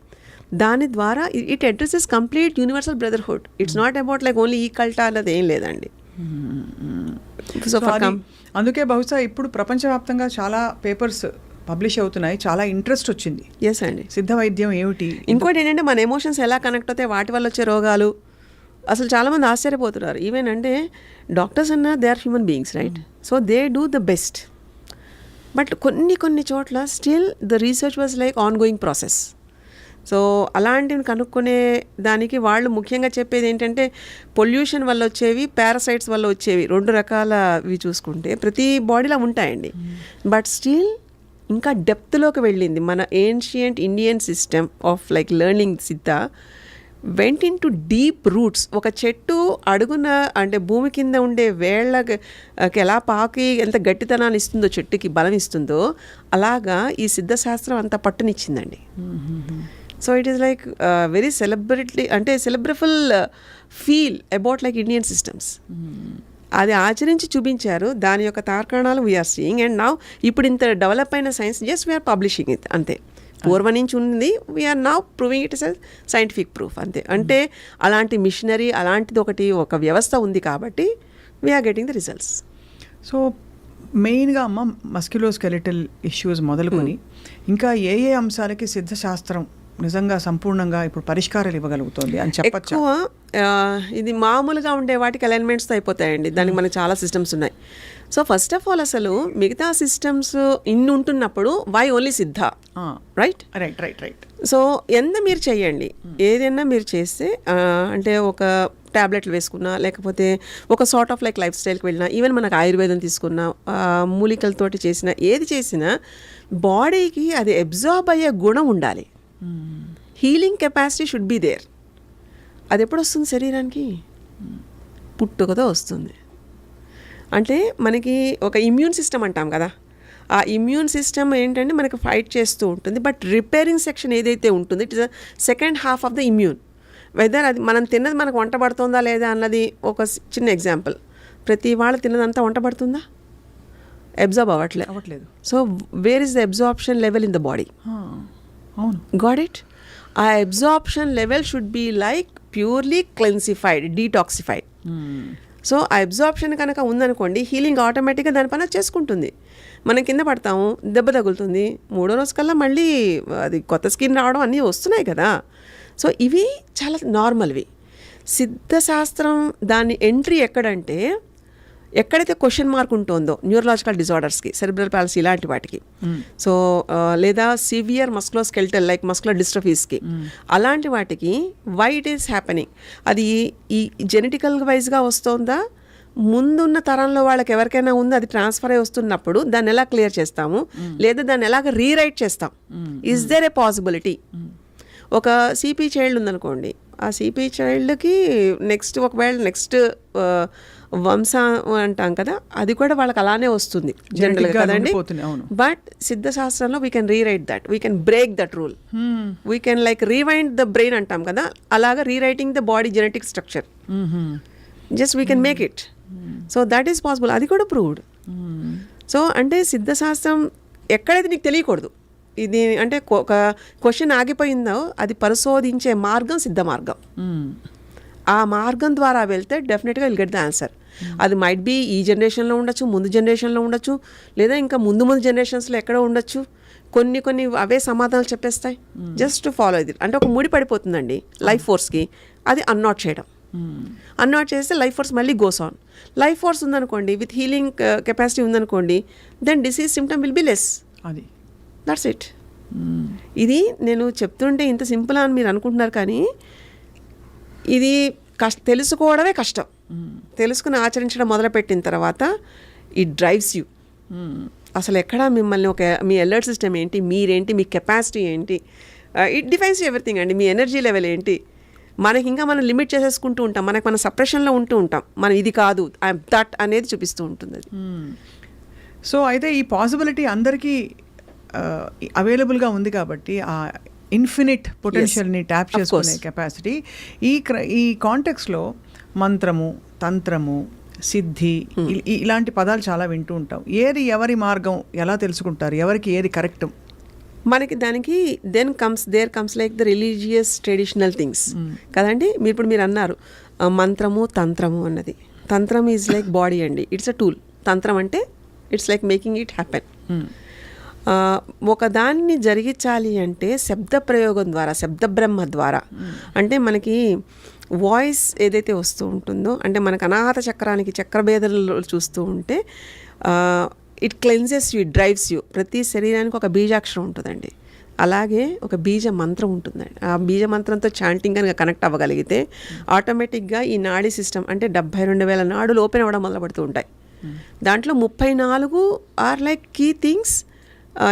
దాని ద్వారా it addresses complete universal brotherhood. It's not about like only ఈ కల్టా అన్నది ఏం లేదండి. సో అందుకే బహుశా ఇప్పుడు ప్రపంచవ్యాప్తంగా చాలా పేపర్స్ పబ్లిష్ అవుతున్నాయి, చాలా ఇంట్రెస్ట్ వచ్చింది. ఎస్ అండి, సిద్ధ వైద్యం ఏమిటి. ఇంకోటి ఏంటంటే మన ఎమోషన్స్ ఎలా కనెక్ట్ అవుతాయి, వాటి వల్ల వచ్చే రోగాలు. అసలు చాలామంది ఆశ్చర్యపోతున్నారు. ఈవెన్ అంటే డాక్టర్స్ అన్నా they are human beings, right? So they do the best. But కొన్ని చోట్ల still the research was like ongoing process. So అలాంటివి కనుక్కునే దానికి వాళ్ళు ముఖ్యంగా చెప్పేది ఏంటంటే పొల్యూషన్ వల్ల వచ్చేవి, పారాసైట్స్ వల్ల వచ్చేవి 2 రకాలవి చూసుకుంటే ప్రతి బాడీలో ఉంటాయండి. బట్ స్టిల్ ఇంకా డెప్త్లోకి వెళ్ళింది మన ancient Indian system of like learning Siddha went into deep roots. ఒక చెట్టు అడుగున అంటే భూమి కింద ఉండే వేళ్ళకి ఎలా పాకి ఎంత గట్టితనాన్ని ఇస్తుందో, చెట్టుకి బలం ఇస్తుందో, అలాగా ఈ సిద్ధశాస్త్రం అంత పట్టునిచ్చిందండి. So it is like very సెలబ్రఫుల్ feel about like Indian systems. అది ఆచరించి చూపించారు. దాని యొక్క తార్కాణాలు వీఆర్ సీయింగ్. అండ్ నౌ ఇప్పుడు ఇంత డెవలప్ అయిన science just we are publishing it అంతే. పూర్వం నుంచి ఉంది, we are now proving it is scientific proof అంతే. అంటే అలాంటి మిషనరీ అలాంటిది ఒక వ్యవస్థ ఉంది కాబట్టి we are getting the results. So మెయిన్గా అమ్మ మస్క్యులోస్కెలిటల్ ఇష్యూస్ మొదలుకొని ఇంకా ఏ అంశాలకి సిద్ధశాస్త్రం నిజంగా సంపూర్ణంగా ఇప్పుడు పరిష్కారాలు ఇవ్వగలుగుతుంది అని చెప్పచ్చు? ఎక్కువ ఇది మామూలుగా ఉండే వాటికి అలైన్మెంట్స్తో అయిపోతాయండి. దానికి మనకి చాలా సిస్టమ్స్ ఉన్నాయి. సో ఫస్ట్ ఆఫ్ ఆల్ అసలు మిగతా సిస్టమ్స్ ఇన్ని ఉంటున్నప్పుడు వై ఓన్లీ సిద్ధ, right? Right right right. So ఎంత మీరు చెయ్యండి, ఏదైనా మీరు చేస్తే అంటే ఒక ట్యాబ్లెట్లు వేసుకున్నా, లేకపోతే ఒక సార్ట్ ఆఫ్ లైక్ లైఫ్ స్టైల్కి వెళ్ళినా, ఈవెన్ మనకు ఆయుర్వేదం తీసుకున్నా, మూలికలతోటి చేసినా, ఏది చేసినా బాడీకి అది అబ్జార్బ్ అయ్యే గుణం ఉండాలి. Healing capacity should be there. అది ఎప్పుడు వస్తుంది శరీరానికి? పుట్టుకతో వస్తుంది. అంటే మనకి ఒక ఇమ్యూన్ సిస్టమ్ అంటాం కదా, ఆ ఇమ్యూన్ సిస్టమ్ ఏంటంటే మనకి ఫైట్ చేస్తూ ఉంటుంది. బట్ రిపేరింగ్ సెక్షన్ ఏదైతే ఉంటుందో it is second half of the immune. Whether అది మనం తిన్నది మనకు వంట పడుతుందా లేదా అన్నది ఒక చిన్న ఎగ్జాంపుల్. ప్రతి వాళ్ళు తిన్నదంతా వంట పడుతుందా? అబ్జార్బ్ అవ్వట్లేదు. So where is the absorption level in the body? అవును, గాట్ ఇట్. ఆ absorption level should be like purely క్లెన్సిఫైడ్, డీటాక్సిఫైడ్. సో ఆ అబ్జార్ప్షన్ కనుక ఉందనుకోండి, హీలింగ్ ఆటోమేటిక్గా దాని పని చేసుకుంటుంది. మనం కింద పడతాము, దెబ్బ తగులుతుంది, 3వ రోజు కల్లా మళ్ళీ అది కొత్త స్కిన్ రావడం అన్నీ వస్తున్నాయి కదా. సో ఇవి చాలా నార్మల్వి. సిద్ధశాస్త్రం దాని ఎంట్రీ ఎక్కడంటే ఎక్కడైతే క్వశ్చన్ మార్క్ ఉంటుందో న్యూరలాజికల్ డిజార్డర్స్కి, సెరిబ్రల్ పాలసీ ఇలాంటి వాటికి, సో లేదా సివియర్ మస్కులోస్కెలిటల్ లైక్ మస్కులర్ డిస్ట్రఫీస్కి, అలాంటి వాటికి వై ఇట్ ఈస్ హ్యాపెనింగ్, అది ఈ జెనెటికల్ వైజ్గా వస్తుందా, ముందున్న తరంలో వాళ్ళకి ఎవరికైనా ఉందో అది ట్రాన్స్ఫర్ అయి వస్తున్నప్పుడు దాన్ని ఎలా క్లియర్ చేస్తాము, లేదా దాన్ని ఎలాగ రీరైట్ చేస్తాం? Is there a possibility? ఒక సిపి చైల్డ్ ఉందనుకోండి, ఆ సిపి చైల్డ్కి ఒకవేళ నెక్స్ట్ వంశ అంటాం కదా, అది కూడా వాళ్ళకి అలానే వస్తుంది జనరల్గా కదండి. బట్ సిద్ధశాస్త్రంలో we can rewrite that, we can break that rule, we can like rewind the brain అంటాం కదా, అలాగా rewriting the body genetic structure, just we can make it. So that is possible, అది కూడా ప్రూవ్డ్. సో అంటే సిద్ధశాస్త్రం ఎక్కడైతే నీకు తెలియకూడదు, ఇది అంటే ఒక క్వశ్చన్ ఆగిపోయిందో అది పరిశోధించే మార్గం సిద్ధ మార్గం. ఆ మార్గం ద్వారా వెళ్తే డెఫినెట్గా విల్ గెట్ ద ఆన్సర్. అది మైట్ బీ ఈ జనరేషన్లో ఉండొచ్చు, ముందు జనరేషన్లో ఉండొచ్చు, లేదా ఇంకా ముందు జనరేషన్స్లో ఎక్కడో ఉండొచ్చు. కొన్ని అవే సమాధానాలు చెప్పేస్తాయి. జస్ట్ ఫాలో ఇది అంటే ఒక ముడి పడిపోతుందండి లైఫ్ ఫోర్స్కి, అది అన్నాట్ చేయడం. అన్నాట్ చేస్తే లైఫ్ ఫోర్స్ మళ్ళీ గోస్ ఆన్. లైఫ్ ఫోర్స్ ఉందనుకోండి, విత్ హీలింగ్ కెపాసిటీ ఉందనుకోండి, then disease symptom will be less. అది దట్స్ ఇట్. ఇది నేను చెప్తుంటే ఇంత సింపుల్ అని మీరు అనుకుంటున్నారు, కానీ ఇది తెలుసుకోవడమే కష్టం. తెలుసుకుని ఆచరించడం మొదలుపెట్టిన తర్వాత ఇట్ డ్రైవ్స్ యూ. అసలు ఎక్కడ మిమ్మల్ని మీ అలర్ట్ సిస్టమ్ ఏంటి, మీరేంటి, మీ కెపాసిటీ ఏంటి, ఇట్ డిఫైన్స్ ఎవ్రీథింగ్ అండి. మీ ఎనర్జీ లెవెల్ ఏంటి, మనకి ఇంకా మనం లిమిట్ చేసేసుకుంటూ ఉంటాం, మన సప్రెషన్లో ఉంటూ ఉంటాం, మనం ఇది కాదు ఐఎమ్ దట్ అనేది చూపిస్తూ ఉంటుంది అది. సో అయితే ఈ పాసిబిలిటీ అందరికీ అవైలబుల్గా ఉంది కాబట్టి ఆ ఇన్ఫినిట్ పొటెన్షియల్ని ట్యాప్ చేసుకునే కెపాసిటీ ఈ కాంటెక్స్లో మంత్రము, తంత్రము, సిద్ధి ఇలాంటి పదాలు చాలా వింటూ ఉంటాం. ఏది ఎవరి మార్గం ఎలా తెలుసుకుంటారు, ఎవరికి ఏది కరెక్ట్? మనకి దానికి there comes like the religious traditional things కదండి. మీరు అన్నారు మంత్రము, తంత్రము అన్నది. తంత్రం ఈజ్ లైక్ బాడీ అండి, ఇట్స్ అ టూల్. తంత్రం అంటే it's like making it happen. ఒక దాన్ని జరిగించాలి అంటే శబ్ద ప్రయోగం ద్వారా, శబ్ద బ్రహ్మ ద్వారా, అంటే మనకి వాయిస్ ఏదైతే వస్తూ ఉంటుందో, అంటే మనకు అనాహత చక్రానికి చక్రభేదాలు చూస్తూ ఉంటే it cleanses you, it drives you. ప్రతి శరీరానికి ఒక బీజాక్షరం ఉంటుందండి. అలాగే ఒక బీజ మంత్రం ఉంటుందండి. ఆ బీజ మంత్రంతో చాంటింగ్ కనుక కనెక్ట్ అవ్వగలిగితే ఆటోమేటిక్గా ఈ నాడీ సిస్టమ్ అంటే 72,000 నాడులు ఓపెన్ అవ్వడం మొదలుపడుతూ ఉంటాయి. దాంట్లో 34 ఆర్ లైక్ కీ థింగ్స్,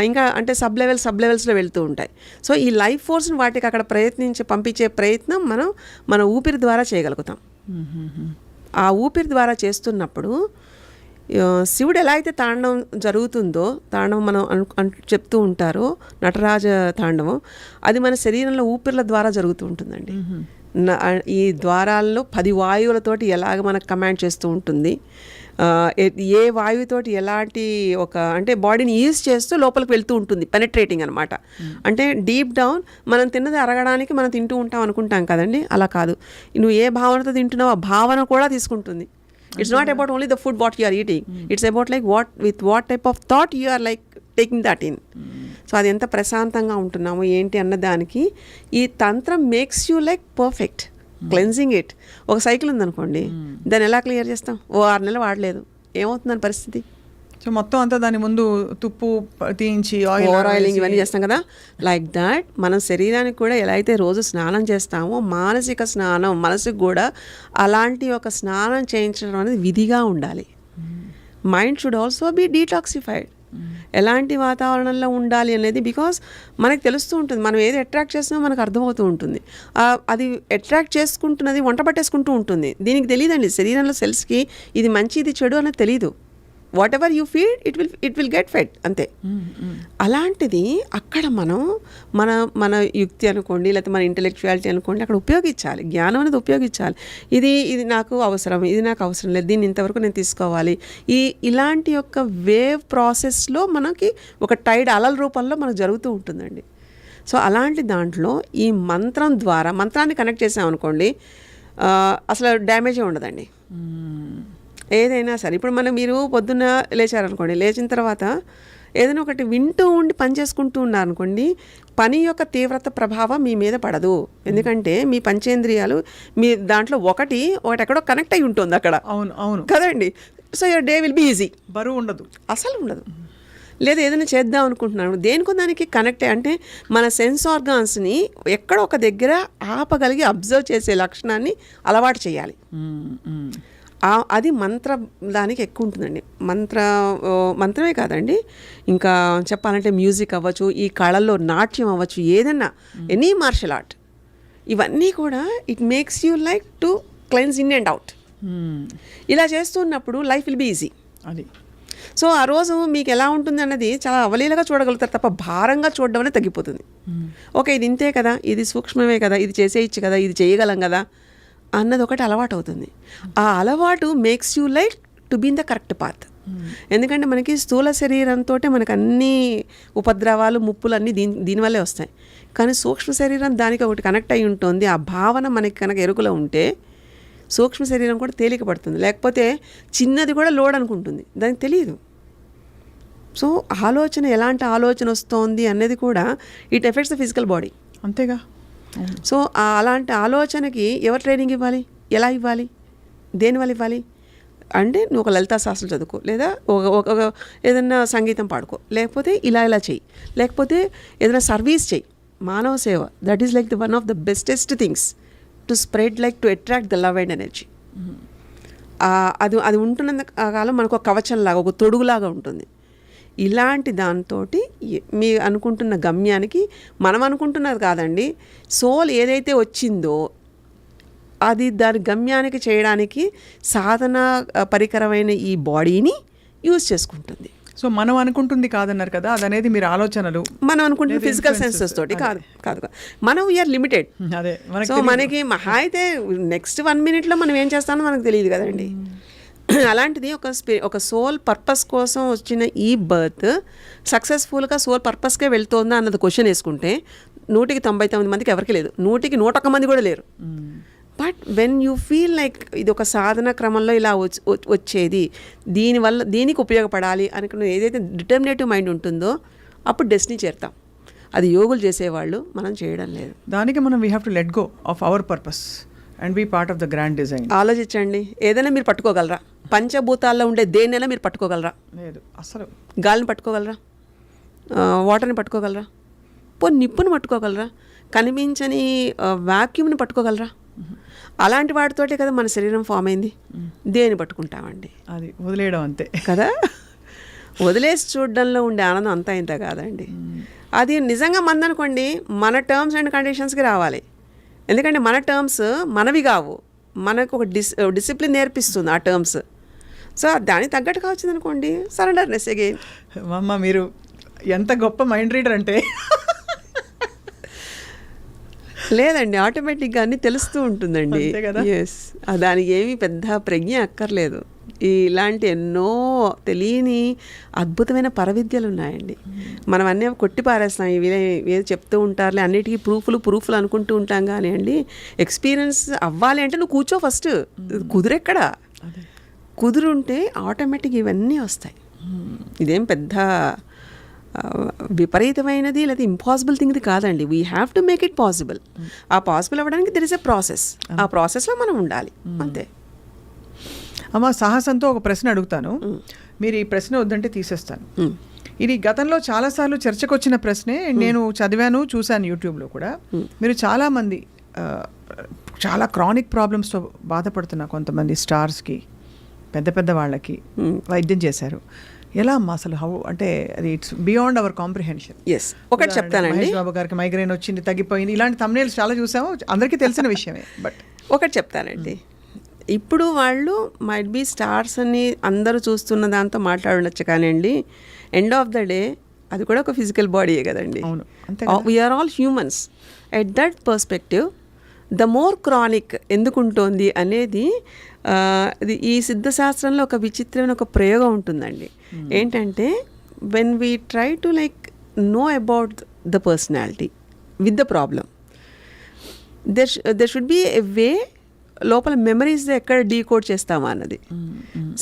ఇంకా అంటే సబ్ లెవెల్స్లో వెళ్తూ ఉంటాయి. సో ఈ లైఫ్ ఫోర్స్ని వాటికి అక్కడ పంపించే ప్రయత్నం మనం మన ఊపిరి ద్వారా చేయగలుగుతాం. ఆ ఊపిరి ద్వారా చేస్తున్నప్పుడు శివుడు ఎలా అయితే తాండవం జరుగుతుందో, తాండవం మనం చెప్తూ ఉంటారో నటరాజ తాండవం, అది మన శరీరంలో ఊపిరిల ద్వారా జరుగుతూ ఉంటుందండి. ఈ ద్వారాల్లో 10 వాయువులతోటి ఎలాగ మనకు కమాండ్ చేస్తూ ఉంటుంది, ఏ వాయువుతోటి ఎలాంటి అంటే బాడీని ఈజ్ చేస్తూ లోపలికి వెళ్తూ ఉంటుంది, పెనట్రేటింగ్ అనమాట. అంటే డీప్ డౌన్ మనం తిన్నది అరగడానికి మనం తింటూ ఉంటాం అనుకుంటాం కదండి, అలా కాదు. నువ్వు ఏ భావనతో తింటున్నావు ఆ భావన కూడా తీసుకుంటుంది. It's not about only the food what you are eating. It's about like what type of thought you are like taking that in. So అది ఎంత ప్రశాంతంగా ఉంటున్నాము ఏంటి అన్న దానికి ఈ తంత్రం makes you like perfect cleansing it. ఒక సైకిల్ ఉందనుకోండి, దాన్ని ఎలా క్లియర్ చేస్తాం? 6 నెలలు వాడలేదు, ఏమవుతుందని పరిస్థితి? సో మొత్తం అంతా దాని ముందు తుప్పు తీయించి ఓవర్ ఆయిలింగ్ ఇవన్నీ చేస్తాం కదా. లైక్ దాట్ మన శరీరానికి కూడా ఎలా అయితే రోజు స్నానం చేస్తామో మానసిక స్నానం మనసుకు కూడా అలాంటి ఒక స్నానం చేయించడం అనేది విధిగా ఉండాలి. Mind should also be detoxified. ఎలాంటి వాతావరణంలో ఉండాలి అనేది బికాస్ మనకు తెలుస్తూ ఉంటుంది, మనం ఏది అట్రాక్ట్ చేస్తున్నామో మనకు అర్థమవుతూ ఉంటుంది. అది అట్రాక్ట్ చేసుకుంటున్నది వంట పట్టేసుకుంటూ ఉంటుంది. దీనికి తెలియదండి, శరీరంలో సెల్స్కి ఇది మంచి ఇది చెడు అనేది తెలీదు. What ever you feed it will get fed అంతే. అలాంటిది అక్కడ మనం మన యుక్తి అనుకోండి, లేకపోతే మన ఇంటెలెక్చువాలిటీ అనుకోండి, అక్కడ ఉపయోగించాలి, జ్ఞానం అనేది ఉపయోగించాలి. ఇది నాకు అవసరం, ఇది నాకు అవసరం లేదు, దీన్ని ఇంతవరకు నేను తీసుకోవాలి. ఇలాంటి యొక్క వేవ్ ప్రాసెస్లో మనకి ఒక టైడ్ అలల రూపంలో మనకు జరుగుతూ ఉంటుందండి. సో అలాంటి దాంట్లో ఈ మంత్రం ద్వారా మంత్రాన్ని కనెక్ట్ చేసామనుకోండి, అసలు డ్యామేజే ఉండదండి ఏదైనా సరే. ఇప్పుడు మీరు పొద్దున్న లేచారనుకోండి, లేచిన తర్వాత ఏదైనా ఒకటి వింటూ ఉండి పని చేసుకుంటూ ఉన్నారనుకోండి, పని యొక్క తీవ్రత ప్రభావం మీ మీద పడదు. ఎందుకంటే మీ పంచేంద్రియాలు మీ దాంట్లో ఒకటి ఎక్కడో కనెక్ట్ అయి ఉంటుంది అక్కడ. అవును కదండి. So your day will be easy. బరువు ఉండదు, అసలు ఉండదు. లేదా ఏదైనా చేద్దాం అనుకుంటున్నాను, దేనికో దానికి కనెక్ట్ అంటే మన సెన్స్ ఆర్గాన్స్ని ఎక్కడో ఒక దగ్గర ఆపగలిగి అబ్జర్వ్ చేసే లక్షణాన్ని అలవాటు చేయాలి. అది మంత్ర దానికి ఎక్కువ ఉంటుందండి. మంత్రమే కాదండి, ఇంకా చెప్పాలంటే మ్యూజిక్ అవ్వచ్చు, ఈ కళల్లో నాట్యం అవ్వచ్చు, ఏదన్నా ఎనీ మార్షల్ ఆర్ట్, ఇవన్నీ కూడా it makes you like to cleanse in and out. ఇలా చేస్తున్నప్పుడు లైఫ్ విల్ బీ ఈజీ. అది సో ఆ రోజు మీకు ఎలా ఉంటుంది అన్నది చాలా అవలీలగా చూడగలుగుతారు తప్ప భారంగా చూడడం అనేది తగ్గిపోతుంది. ఓకే, ఇది ఇంతే కదా, ఇది సూక్ష్మమే కదా, ఇది చేసేయచ్చు కదా, ఇది చేయగలం కదా అన్నది ఒకటి అలవాటు అవుతుంది. ఆ అలవాటు makes you like to be in the correct path. ఎందుకంటే మనకి స్థూల శరీరంతో మనకు అన్ని ఉపద్రవాలు ముప్పులు అన్నీ దీనివల్లే వస్తాయి. కానీ సూక్ష్మ శరీరం దానికి ఒకటి కనెక్ట్ అయి ఉంటుంది. ఆ భావన మనకి కనుక ఎరుకలో ఉంటే సూక్ష్మ శరీరం కూడా తేలిక పడుతుంది. లేకపోతే చిన్నది కూడా లోడ్ అనుకుంటుంది, దానికి తెలియదు. సో ఆలోచన ఎలాంటి ఆలోచన వస్తోంది అనేది కూడా it effects the physical body. అంతేగా. సో అలాంటి ఆలోచనకి ఎవరు ట్రైనింగ్ ఇవ్వాలి, ఎలా ఇవ్వాలి, దేనివల్ల ఇవ్వాలి అంటే నువ్వు ఒక లలితా శాస్త్రం చదువుకో, లేదా ఒక ఏదైనా సంగీతం పాడుకో, లేకపోతే ఇలా చెయ్యి, లేకపోతే ఏదైనా సర్వీస్ చెయ్యి, మానవ సేవ. That is like the one of the bestest things to spread like to attract the love and energy. అది ఉంటున్నంత కాలం మనకు ఒక కవచంలాగా, ఒక తొడుగులాగా ఉంటుంది. ఇలాంటి దాంతో మీ అనుకుంటున్న గమ్యానికి, మనం అనుకుంటున్నది కాదండి, సోల్ ఏదైతే వచ్చిందో అది దాని గమ్యానికి చేయడానికి సాధన పరికరమైన ఈ బాడీని యూజ్ చేసుకుంటుంది. సో మనం అనుకుంటుంది కాదన్నారు కదా, అదనేది మీరు ఆలోచనలు, మనం అనుకుంటున్న ఫిజికల్ సెన్సెస్ తోటి కాదు. మనం వీఆర్ లిమిటెడ్. అదే సో మనకి మహా అయితే నెక్స్ట్ 1 minute మనం ఏం చేస్తానో మనకు తెలియదు కదండి. అలాంటిది ఒక సోల్ పర్పస్ కోసం వచ్చిన ఈ బర్త్ సక్సెస్ఫుల్గా సోల్ పర్పస్కే వెళ్తోందా అన్నది క్వశ్చన్ వేసుకుంటే 100కి 99 మందికి ఎవరికి లేదు, 100కి 101 మంది కూడా లేరు. But when you feel like ఇది ఒక సాధన క్రమంలో ఇలా వచ్చేది, దీనికి ఉపయోగపడాలి అనుకున్న ఏదైతే డిటర్మినేటివ్ మైండ్ ఉంటుందో అప్పుడు డెస్టినీ చేరుతాం. అది యోగులు చేసేవాళ్ళు, మనం చేయడం లేదు. దానికి మనం we have to let go of our purpose and be part of the grand design. ఆలోచించండి, ఏదైనా మీరు పట్టుకోగలరా? పంచభూతాల్లో ఉండే దేన్నైనా మీరు పట్టుకోగలరా? లేదు అసలు. గాలిని పట్టుకోగలరా? వాటర్ని పట్టుకోగలరా? నిప్పును పట్టుకోగలరా? కనిపించని వాక్యూమ్ని పట్టుకోగలరా? అలాంటి వాటితోటే కదా మన శరీరం ఫామ్ అయింది. దేని పట్టుకుంటామండి? అది వదిలేయడం అంతే కదా. వదిలేసి చూడడంలో ఉండే ఆనందం అంతా ఇంత కాదండి. అది నిజంగా మందనుకోండి, మన టర్మ్స్ అండ్ కండిషన్స్కి రావాలి. ఎందుకంటే మన టర్మ్స్ మనవి కావు, మనకు ఒక డిసిప్లిన్ నేర్పిస్తుంది ఆ టర్మ్స్. సో దానికి తగ్గట్టుగా వచ్చింది అనుకోండి, సరెండర్నెస్ అగైన్. అమ్మ మీరు ఎంత గొప్ప మైండ్ రీడర్ అంటే. లేదండి, ఆటోమేటిక్గా అన్నీ తెలుస్తూ ఉంటుందండి. ఎస్, దానికి ఏమీ పెద్ద ప్రజ్ఞ అక్కర్లేదు. ఇలాంటి ఎన్నో తెలియని అద్భుతమైన పరవిద్యలు ఉన్నాయండి. మనం అన్నీ కొట్టి పారేస్తాం, ఇవి ఏదో చెప్తూ ఉంటారులే, అన్నిటికీ ప్రూఫ్లు అనుకుంటూ ఉంటాం. కానీ అండి, ఎక్స్పీరియన్స్ అవ్వాలి అంటే నువ్వు కూర్చో ఫస్ట్. కుదురెక్కడా? కుదురుంటే ఆటోమేటిక్ ఇవన్నీ వస్తాయి. ఇదేం పెద్ద విపరీతమైనది లేదా ఇంపాసిబుల్ థింగ్ది కాదండి. We have to make it possible. ఆ పాసిబుల్ అవ్వడానికి దెర్ ఇస్ ఎ ప్రాసెస్. ఆ ప్రాసెస్లో మనం ఉండాలి, అంతే. అమ్మ, సాహసంతో ఒక ప్రశ్న అడుగుతాను, మీరు ఈ ప్రశ్న వద్దంటే తీసేస్తాను. ఇది గతంలో చాలాసార్లు చర్చకు వచ్చిన ప్రశ్నే. నేను చదివాను, చూశాను యూట్యూబ్లో కూడా. మీరు చాలామంది చాలా క్రానిక్ ప్రాబ్లమ్స్తో బాధపడుతున్న కొంతమంది స్టార్స్కి, పెద్ద పెద్ద వాళ్ళకి వైద్యం చేశారు. ఎలా అమ్మా అసలు? హౌ అంటే అది it's beyond our comprehension. Yes, ఒకటి చెప్తానండి. మహేష్ బాబు గారికి మైగ్రేన్ వచ్చింది, తగ్గిపోయింది, ఇలాంటి thumbnails చాలా చూసాము, అందరికీ తెలిసిన విషయమే. బట్ ఒకటి చెప్తానండి, ఇప్పుడు వాళ్ళు మైట్ బీ స్టార్స్ అని అందరూ చూస్తున్న దాంతో మాట్లాడచ్చు, కానీ అండి ఎండ్ ఆఫ్ ద డే అది కూడా ఒక ఫిజికల్ బాడీయే కదండి. అవును, అంతే. We're all humans. At that perspective the more chronic ఎందుకు ఉంటుంది అనేది ఈ సిద్ధశాస్త్రంలో ఒక విచిత్రమైన ఒక ప్రయోగం ఉంటుందండి. ఏంటంటే when we try to like know about the personality with the problem, there should be a way లోపల మెమరీస్ ఎక్కడ డీకోడ్ చేస్తామా అన్నది.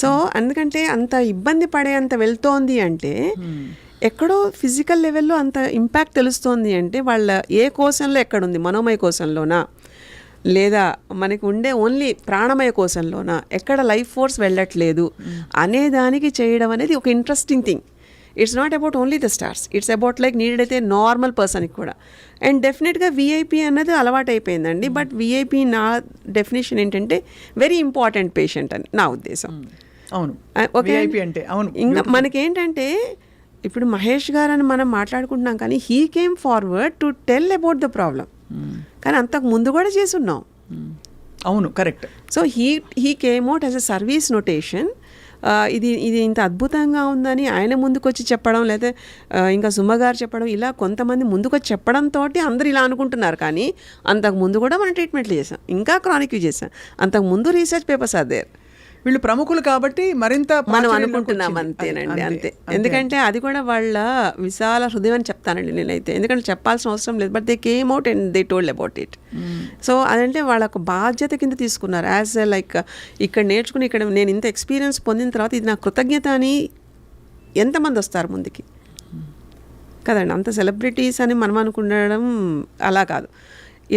సో అందుకంటే అంత ఇబ్బంది పడే అంత వెళ్తోంది అంటే ఎక్కడో ఫిజికల్ లెవెల్లో అంత ఇంపాక్ట్ తెలుస్తోంది అంటే వాళ్ళ ఏ కోశంలో ఎక్కడుంది, మనోమయ కోశంలోనా లేదా మనకు ఉండే ఓన్లీ ప్రాణమయ కోశంలోనా, ఎక్కడ లైఫ్ ఫోర్స్ వెళ్ళట్లేదు అనేదానికి చేయడం అనేది ఒక interesting thing. It's not about only the stars, it's about like need అయితే నార్మల్ పర్సన్కి కూడా. అండ్ డెఫినెట్గా విఐపి అన్నది అలవాటు అయిపోయిందండి. బట్ విఐపి నా డెఫినేషన్ ఏంటంటే వెరీ ఇంపార్టెంట్ పేషెంట్ అని నా ఉద్దేశం. అవును, ఓకే. అంటే అవును, ఇంకా మనకేంటంటే ఇప్పుడు మహేష్ గారు అని మనం మాట్లాడుకుంటున్నాం, కానీ he came forward to tell about the problem. కానీ అంతకు ముందు కూడా చేసున్నాం. అవును, correct. So he came out as a service notation. ఇది ఇంత అద్భుతంగా ఉందని ఆయన ముందుకొచ్చి చెప్పడం, లేదా ఇంకా సుమ్మగారు చెప్పడం, ఇలా కొంతమంది ముందుకొచ్చి చెప్పడంతో అందరూ ఇలా అనుకుంటున్నారు. కానీ అంతకు ముందు కూడా మనం ట్రీట్మెంట్లు చేసాం, ఇంకా క్రానిక్వి చేసాం. అంతకు ముందు రీసెర్చ్ పేపర్స్ అదే. వీళ్ళు ప్రముఖులు కాబట్టి మరింత మనం అనుకుంటున్నాం, అంతేనండి, అంతే. ఎందుకంటే అది కూడా వాళ్ళ విశాల హృదయం అని చెప్తానండి నేనైతే. ఎందుకంటే చెప్పాల్సిన అవసరం లేదు, but they came out and they told about it. So అదంటే వాళ్ళ ఒక బాధ్యత కింద తీసుకున్నారు. యాజ్ లైక్ ఇక్కడ నేర్చుకుని ఇక్కడ నేను ఇంత ఎక్స్పీరియన్స్ పొందిన తర్వాత ఇది నా కృతజ్ఞత అని ఎంతమంది వస్తారు ముందుకి కదండి. అంత సెలబ్రిటీస్ అని మనం అనుకుండడం అలా కాదు.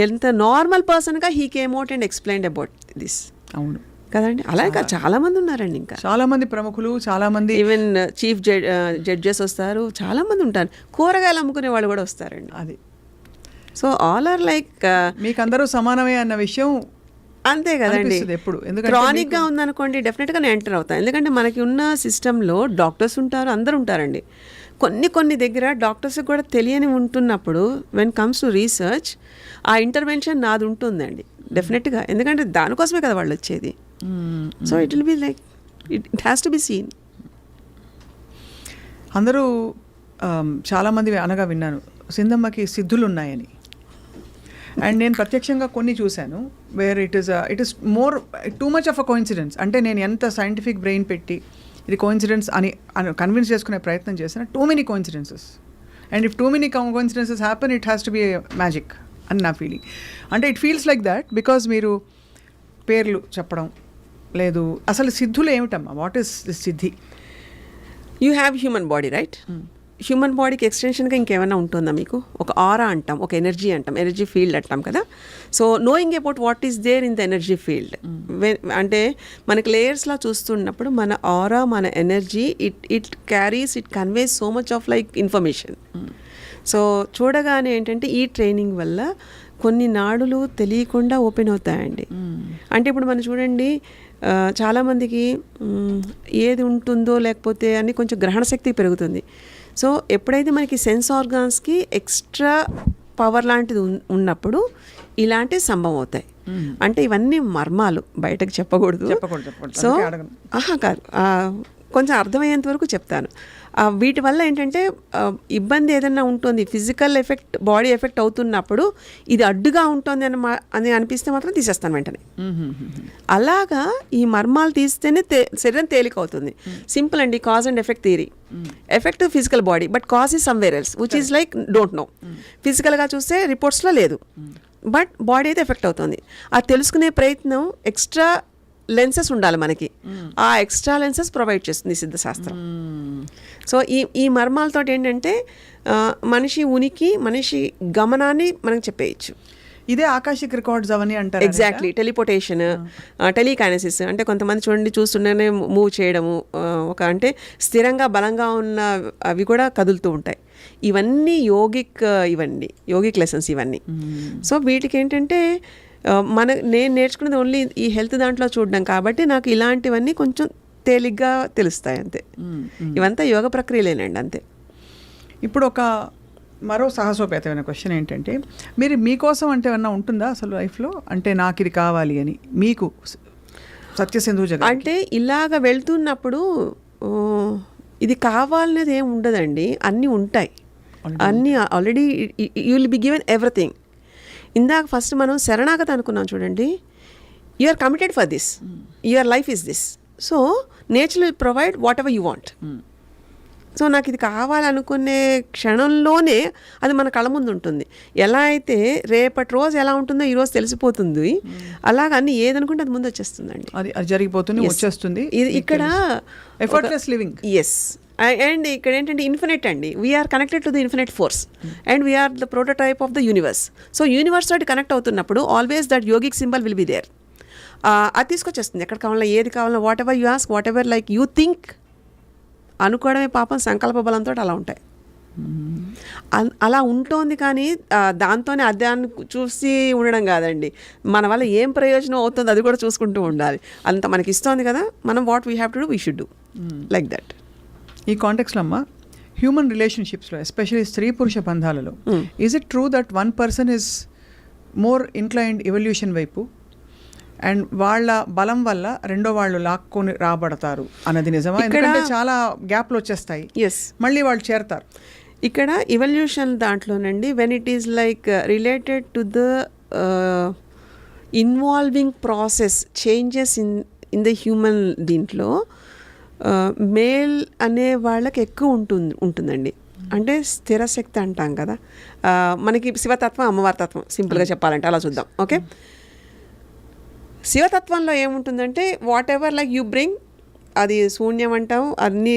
ఎంత నార్మల్ పర్సన్గా he came out and explained about this. అవును కదండి. అలాగే చాలా మంది ఉన్నారండి, ఇంకా చాలా మంది ప్రముఖులు, చాలా మంది ఈవెన్ చీఫ్ జడ్జెస్ వస్తారు, చాలా మంది ఉంటారు. కూరగాయలు అమ్ముకునే వాళ్ళు కూడా వస్తారండి. అది సో ఆల్ ఆర్ లైక్ మీకు అందరూ సమానమే అన్న విషయం అంతే కదండి. ఎప్పుడు క్రానిక్గా ఉందనుకోండి డెఫినెట్గా నేను ఎంటర్ అవుతాను. ఎందుకంటే మనకి ఉన్న సిస్టంలో డాక్టర్స్ ఉంటారు, అందరు ఉంటారండి. కొన్ని దగ్గర డాక్టర్స్కి కూడా తెలియని ఉంటున్నప్పుడు వెన్ కమ్స్ టు రీసెర్చ్ ఆ ఇంటర్వెన్షన్ నాది ఉంటుందండి డెఫినెట్గా. ఎందుకంటే దానికోసమే కదా వాళ్ళు వచ్చేది. So it will be like it has to be seen. అందరూ చాలామంది అనగా విన్నాను సింధమ్మకి సిద్ధులు ఉన్నాయని. అండ్ నేను ప్రత్యక్షంగా కొన్ని చూశాను where it is more too much of a coincidence. అంటే నేను ఎంత సైంటిఫిక్ బ్రెయిన్ పెట్టి ఇది కోఇన్సిడెన్స్ అని కన్విన్స్ చేసుకునే ప్రయత్నం చేసిన too many coincidences. And if too many coincidences happen it has to be magic అని నా ఫీలింగ్. అంటే it feels like that because మీరు పేర్లు చెప్పడం లేదు. అసలు సిద్ధులు ఏమిటమ్మా? What is this Siddhi? You have human body right. Human బాడీకి ఎక్స్టెన్షన్గా ఇంకేమైనా ఉంటుందా మీకు? ఒక ఆరా అంటాం, ఒక ఎనర్జీ అంటాం, ఎనర్జీ ఫీల్డ్ అంటాం కదా. So knowing about what is there in the energy field, అంటే మనకి లేయర్స్లా చూస్తున్నప్పుడు మన ఆరా, మన energy it carries, it conveys so much of like information. So చూడగానే ఏంటంటే ఈ ట్రైనింగ్ వల్ల కొన్ని నాడులు తెలియకుండా ఓపెన్ అవుతాయండి. అంటే ఇప్పుడు మనం చూడండి, చాలామందికి ఏది ఉంటుందో లేకపోతే అని కొంచెం గ్రహణ శక్తి పెరుగుతుంది. సో ఎప్పుడైతే మనకి సెన్స్ ఆర్గాన్స్కి ఎక్స్ట్రా పవర్ లాంటిది ఉన్నప్పుడు ఇలాంటివి సంభవం అవుతాయి. అంటే ఇవన్నీ మర్మాలు, బయటకు చెప్పకూడదు. సో కాదు, కొంచెం అర్థమయ్యేంత వరకు చెప్తాను. వీటి వల్ల ఏంటంటే ఇబ్బంది ఏదైనా ఉంటుంది, ఫిజికల్ ఎఫెక్ట్, బాడీ ఎఫెక్ట్ అవుతున్నప్పుడు ఇది అడ్డుగా ఉంటుంది అని అనిపిస్తే మాత్రం తీసేస్తాను వెంటనే. అలాగా ఈ మర్మాలు తీస్తేనే శరీరం తేలిక అవుతుంది. సింపుల్ అండి, cause and effect theory. Effect physical body, but cause is somewhere else which is like don't know. ఫిజికల్గా చూస్తే రిపోర్ట్స్లో లేదు, బట్ బాడీ అయితే ఎఫెక్ట్ అవుతుంది. అది తెలుసుకునే ప్రయత్నం, ఎక్స్ట్రా లెన్సెస్ ఉండాలి మనకి. ఆ ఎక్స్ట్రా లెన్సెస్ ప్రొవైడ్ చేస్తుంది సిద్ధశాస్త్రం. సో ఈ మర్మాలతో ఏంటంటే మనిషి ఉనికి, మనిషి గమనాన్ని మనకు చెప్పేయచ్చు. ఇదే ఆకాశిక్ రికార్డ్స్ అవన్నీ అంటారు. ఎగ్జాక్ట్లీ. టెలిపోటేషన్, టెలికైనసిస్ అంటే కొంతమంది చూడండి చూస్తుండేనే మూవ్ చేయడము, అంటే స్థిరంగా బలంగా ఉన్న అవి కూడా కదులుతూ ఉంటాయి. ఇవన్నీ యోగిక్ లెసన్స్ ఇవన్నీ. సో వీటికి ఏంటంటే నేను నేర్చుకున్నది ఓన్లీ ఈ హెల్త్ దాంట్లో చూడడం కాబట్టి నాకు ఇలాంటివన్నీ కొంచెం తేలిగ్గా తెలుస్తాయి అంతే. ఇవంతా యోగ ప్రక్రియలేనండి అంతే. ఇప్పుడు మరో సాహసోపేతమైన క్వశ్చన్ ఏంటంటే, మీకోసం అంటే ఏమన్నా ఉంటుందా అసలు లైఫ్లో? అంటే నాకు ఇది కావాలి అని మీకు సత్యసింధు జగన్ అంటే ఇలాగ వెళ్తున్నప్పుడు ఇది కావాలనేది ఏమి ఉండదండి, అన్నీ ఉంటాయి. అన్నీ already you will be given everything. ఇందాక ఫస్ట్ మనం శరణాగతి అనుకున్నాం చూడండి. You are committed for this, your life is this, so nature will provide whatever you want. So నాకు ఇది కావాలనుకునే క్షణంలోనే అది మన కళ్ళ ముందు ఉంటుంది. ఎలా అయితే రేపటి రోజు ఎలా ఉంటుందో ఈరోజు తెలిసిపోతుంది, అలాగ అన్ని ఏదనుకుంటే అది ముందు వచ్చేస్తుందండి. అది జరిగిపోతుంది, వచ్చేస్తుంది. ఇది ఇక్కడ ఎఫర్ట్లెస్ లివింగ్. ఎస్. అండ్ ఇక్కడ ఏంటంటే ఇన్ఫినిట్ అండి, we are connected to the infinite force and we are the prototype of the universe. So universe తోటి కనెక్ట్ అవుతున్నప్పుడు always that yogic symbol will be there. అది తీసుకొచ్చేస్తుంది ఎక్కడ కావాలన్నా, ఏది కావాలన్నా, whatever you ask, whatever like you think. అనుకోవడమే పాపం సంకల్ప బలంతో అలా ఉంటాయి. అలా ఉంటుంది. కానీ దాంతోనే అధ్యాన్ని చూసి ఉండడం కాదండి, మన వల్ల ఏం ప్రయోజనం అవుతుంది అది కూడా చూసుకుంటూ ఉండాలి. అంత మనకి ఇస్తుంది కదా, మనం what we have to do, we should do like that. ఈ కాంటెక్స్లో అమ్మ, హ్యూమన్ రిలేషన్షిప్స్లో ఎస్పెషల్లీ స్త్రీ పురుష బంధాలలో is it true that one person is more inclined evolution వైపు అండ్ వాళ్ళ బలం వల్ల రెండో వాళ్ళు లాక్కొని రాబడతారు అన్నది నిజమా? ఎందుకంటే చాలా గ్యాప్లు వచ్చేస్తాయి, మళ్ళీ వాళ్ళు చేరతారు. ఇక్కడ ఎవల్యూషన్ దాంట్లోనండి, when it is like related to the involving process changes in the human దీంట్లో మేల్ అనే వాళ్ళకి ఎక్కువ ఉంటుందండి. అంటే స్థిరశక్తి అంటాం కదా, మనకి శివతత్వం, అమ్మవారి తత్వం, సింపుల్గా చెప్పాలంటే అలా చూద్దాం. ఓకే, శివతత్వంలో ఏముంటుందంటే what ever like you bring, అది శూన్యం అంటాం, అన్నీ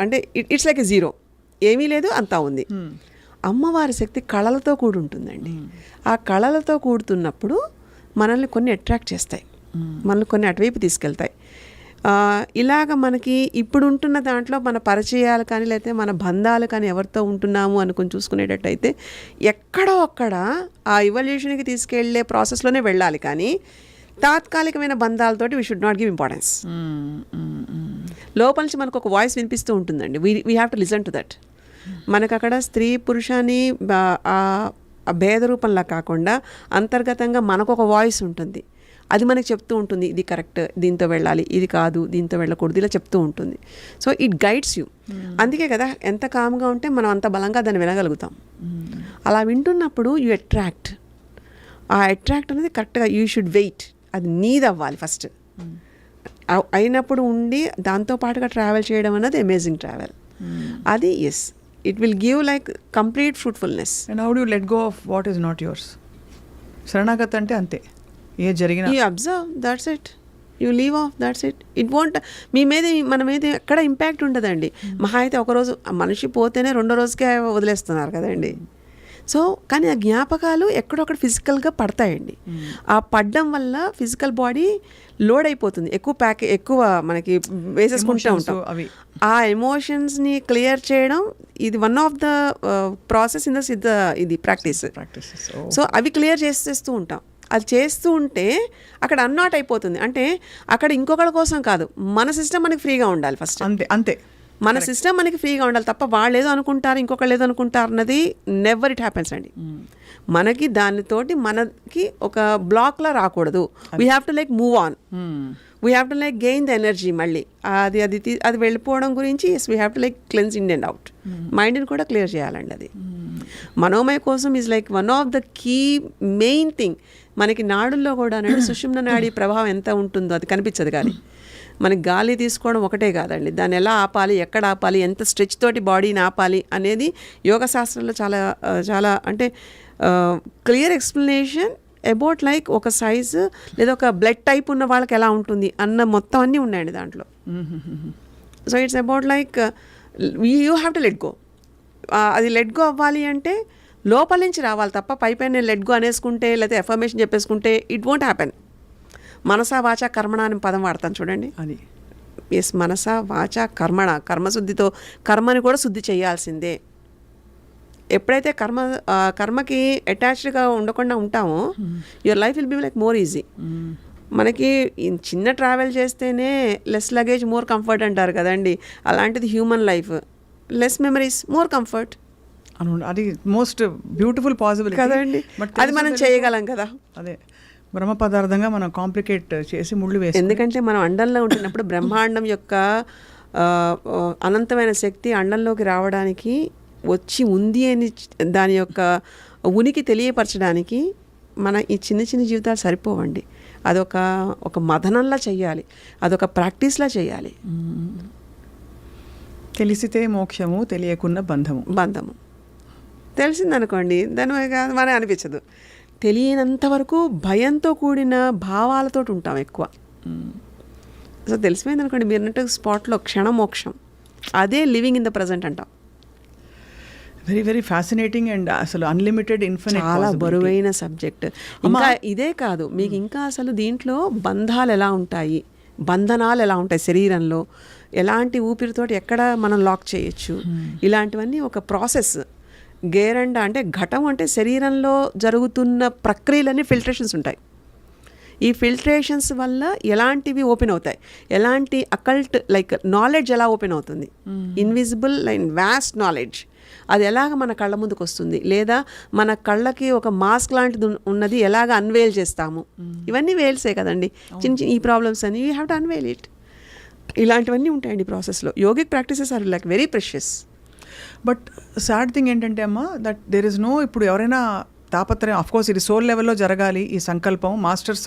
అంటే ఇట్స్ లైక్ ఎ జీరో, ఏమీ లేదు అంతా ఉంది. అమ్మవారి శక్తి కళలతో కూడి ఉంటుందండి. ఆ కళలతో కూడుతున్నప్పుడు మనల్ని కొన్ని అట్రాక్ట్ చేస్తాయి, మనల్ని కొన్ని అటువైపు తీసుకెళ్తాయి. ఇలాగ మనకి ఇప్పుడు ఉంటున్న దాంట్లో మన పరిచయాలు కానీ లేకపోతే మన బంధాలు కానీ ఎవరితో ఉంటున్నాము అనుకుని చూసుకునేటట్టయితే ఎక్కడో అక్కడ ఆ ఇవల్యూషన్కి తీసుకెళ్లే ప్రాసెస్లోనే వెళ్ళాలి. కానీ తాత్కాలికమైన బంధాలతోటి we should not give importance. లోపల నుంచి మనకు ఒక వాయిస్ వినిపిస్తూ ఉంటుందండి, we have to listen to that. మనకు అక్కడ స్త్రీ పురుషాన్ని భేద రూపంలా కాకుండా అంతర్గతంగా మనకు ఒక వాయిస్ ఉంటుంది, అది మనకు చెప్తూ ఉంటుంది ఇది కరెక్ట్, దీంతో వెళ్ళాలి, ఇది కాదు, దీంతో వెళ్ళకూడదు, ఇలా చెప్తూ ఉంటుంది. So it guides you. అందుకే కదా ఎంత కామ్గా ఉంటే మనం అంత బలంగా దాన్ని వినగలుగుతాం. అలా వింటున్నప్పుడు యూ అట్రాక్ట్. ఆ అట్రాక్ట్ అనేది కరెక్ట్గా యూ షుడ్ వెయిట్, అది నీది అవ్వాలి ఫస్ట్. అయినప్పుడు ఉండి దాంతో పాటుగా ట్రావెల్ చేయడం అన్నది అమేజింగ్ ట్రావెల్. అది yes, it will give like complete fruitfulness. And how do you let go of what is not yours? శరణాగతి అంటే అంతే, ఏ జరిగినా you observe, that's it, you leave off, that's it. It won't మన మీద ఎక్కడ impact ఉండదండి. మహా అయితే ఒకరోజు మనిషి పోతేనే రెండో రోజుకే వదిలేస్తున్నారు కదండి. సో కానీ ఆ జ్ఞాపకాలు ఎక్కడొక్కడ ఫిజికల్గా పడతాయండి. ఆ పడ్డం వల్ల ఫిజికల్ బాడీ లోడ్ అయిపోతుంది, ఎక్కువ మనకి వేసేసుకుంటూ ఉంటాం. ఆ ఎమోషన్స్ని క్లియర్ చేయడం ఇది one of the process in the ఇది ప్రాక్టీస్. సో అవి క్లియర్ చేసేస్తూ ఉంటాం. అది చేస్తూ ఉంటే అక్కడ అన్నాట్ అయిపోతుంది. అంటే అక్కడ ఇంకొకరి కోసం కాదు, మన సిస్టమ్ మనకి ఫ్రీగా ఉండాలి ఫస్ట్. అంతే మన సిస్టమ్ మనకి ఫ్రీగా ఉండాలి తప్ప వాళ్ళు ఏదో అనుకుంటారు ఇంకొకళ్ళు ఏదో అనుకుంటారు అన్నది నెవర్ ఇట్ హ్యాపెన్స్ అండి. మనకి దానితోటి మనకి ఒక బ్లాక్లా రాకూడదు. We have to like move on, we have to like gain the energy. మళ్ళీ అది వెళ్ళిపోవడం గురించి we have to like cleanse in and out. మైండ్ని కూడా క్లియర్ చేయాలండి. అది మనోమయ కోసం is like one of the key main thing. మనకి నాడుల్లో కూడా సుషుమ్న నాడి ప్రభావం ఎంత ఉంటుందో అది కనిపించదు. కానీ మనకి గాలి తీసుకోవడం ఒకటే కాదండి, దాన్ని ఎలా ఆపాలి, ఎక్కడ ఆపాలి, ఎంత స్ట్రెచ్ తోటి బాడీని ఆపాలి అనేది యోగ శాస్త్రంలో చాలా చాలా అంటే క్లియర్ ఎక్స్ప్లెనేషన్ అబౌట్ లైక్ ఒక సైజు లేదా ఒక బ్లడ్ టైప్ ఉన్న వాళ్ళకి ఎలా ఉంటుంది అన్న మొత్తం అన్నీ ఉన్నాయండి దాంట్లో. So it's about like you have to let go. అది లెట్ గో అవ్వాలి అంటే లోపల నుంచి రావాలి తప్ప పైపైన నేను లెట్ గో అనేసుకుంటే లేకపోతే ఎఫర్మేషన్ చెప్పేసుకుంటే ఇట్ వోంట్ హ్యాపెన్. మనసా వాచ కర్మణ అని పదం వాడతాను చూడండి. అది ఎస్, మనసా వాచ కర్మణ, కర్మశుద్ధితో కర్మని కూడా శుద్ధి చేయాల్సిందే. ఎప్పుడైతే కర్మకి అటాచ్డ్గా ఉండకుండా ఉంటామో your life will be like more easy. మనకి చిన్న ట్రావెల్ చేస్తేనే లెస్ లగేజ్ మోర్ కంఫర్ట్ అంటారు కదండి. అలాంటిది human life, less memories more comfort. అది మోస్ట్ బ్యూటిఫుల్ పాసిబుల్ కదండి. అది మనం చేయగలం కదా. అదే బ్రహ్మ పదార్థంగా మనం కాంప్లికేట్ చేసి ముళ్ళు వేసి, ఎందుకంటే మనం అండంలో ఉంటున్నప్పుడు బ్రహ్మాండం యొక్క అనంతమైన శక్తి అండంలోకి రావడానికి వచ్చి ఉంది అని దాని యొక్క ఉనికి తెలియపరచడానికి మన ఈ చిన్న చిన్న జీవితాలు సరిపోవండి. అదొక మదనంలా చేయాలి, అదొక ప్రాక్టీస్లా చేయాలి. తెలిసితే మోక్షము, తెలియకున్న బంధము. తెలిసిందనుకోండి దాని మన అనిపించదు. తెలియనంత వరకు భయంతో కూడిన భావాలతో ఉంటాం ఎక్కువ. సో తెలిసిపోయింది అనుకోండి మీరు అన్నట్టు స్పాట్లో క్షణమోక్షం, అదే లివింగ్ ఇన్ ద ప్రజెంట్ అంటాం. వెరీ వెరీ ఫ్యాసినేటింగ్ అండ్ అసలు అన్లిమిటెడ్ ఇన్ఫినిట్, చాలా బరువైన సబ్జెక్ట్. ఇంకా ఇదే కాదు, మీకు ఇంకా అసలు దీంట్లో బంధాలు ఎలా ఉంటాయి, బంధనాలు ఎలా ఉంటాయి, శరీరంలో ఎలాంటి ఊపిరితోటి ఎక్కడ మనం లాక్ చేయొచ్చు, ఇలాంటివన్నీ ఒక ప్రాసెస్. గేరండ అంటే ఘటం అంటే శరీరంలో జరుగుతున్న ప్రక్రియలన్నీ ఫిల్టరేషన్స్ ఉంటాయి. ఈ ఫిల్టరేషన్స్ వల్ల ఎలాంటివి ఓపెన్ అవుతాయి, ఎలాంటి అకల్ట్ లైక్ నాలెడ్జ్ ఎలా ఓపెన్ అవుతుంది, ఇన్విజిబుల్ అండ్ వాస్ట్ నాలెడ్జ్ అది ఎలాగ మన కళ్ళ ముందుకు వస్తుంది, లేదా మన కళ్ళకి ఒక మాస్క్ లాంటిది ఉన్నది ఎలాగ అన్వేల్ చేస్తాము. ఇవన్నీ వేల్సే కదండి చిన్న చిన్న ఈ ప్రాబ్లమ్స్ అని you have to unveil it. ఇలాంటివన్నీ ఉంటాయండి ప్రాసెస్లో. Yogic practices are like very precious. But sad thing ఏంటంటే అమ్మ దట్ దెర్ ఇస్ నో, ఇప్పుడు ఎవరైనా తాపత్రయం, ఆఫ్ కోర్స్ ఇది సోల్ లెవెల్లో జరగాలి ఈ సంకల్పం, మాస్టర్స్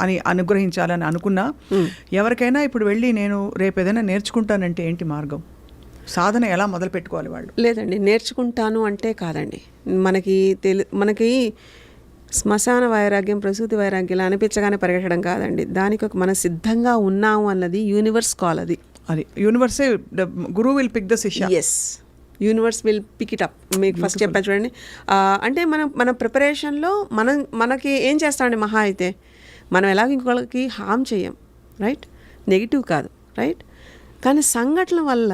అని అనుగ్రహించాలని అనుకున్నా ఎవరికైనా ఇప్పుడు వెళ్ళి నేను రేపు ఏదైనా నేర్చుకుంటానంటే ఏంటి మార్గం, సాధన ఎలా మొదలు పెట్టుకోవాలి వాళ్ళు? లేదండి, నేర్చుకుంటాను అంటే కాదండి, మనకి శ్మశాన వైరాగ్యం, ప్రసూతి వైరాగ్యం ఇలా అనిపించగానే పరిగెట్టడం కాదండి. దానికి ఒక మన సిద్ధంగా ఉన్నాము అన్నది యూనివర్స్ కాల్. అది యూనివర్సే, గురువు will pick the shishya. Yes, universe will pick it up. మీకు ఫస్ట్ చెప్పాను చూడండి. అంటే మన ప్రిపరేషన్లో మనకి ఏం చేస్తామండి, మహా అయితే మనం ఎలాగ ఇంకొకరికి హామ్ చేయం, రైట్, నెగిటివ్ కాదు, రైట్. కానీ సంఘటన వల్ల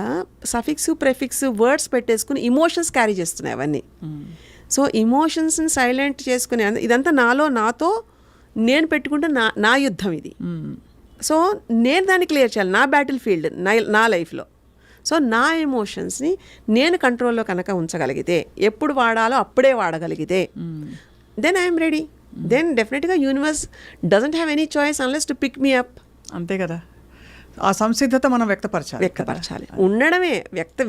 సఫిక్స్ ప్రెఫిక్స్ వర్డ్స్ పెట్టేసుకుని ఇమోషన్స్ క్యారీ చేస్తున్నాయి అవన్నీ. సో ఇమోషన్స్ని సైలెంట్ చేసుకుని ఇదంతా నాతో నేను పెట్టుకుంటే నా యుద్ధం ఇది. సో నేను దాన్ని క్లియర్ చేయాలి, నా బ్యాటిల్ ఫీల్డ్ నా లైఫ్లో. సో నా ఎమోషన్స్ని నేను కంట్రోల్లో కనుక ఉంచగలిగితే, ఎప్పుడు వాడాలో అప్పుడే వాడగలిగితే, దెన్ ఐఎమ్ రెడీ. దెన్ డెఫినెట్గా universe doesn't have any choice unless to pick me up. అంతే కదా, ఆ సంసిద్ధత మనం వ్యక్తపరచాలి. ఉండడమే,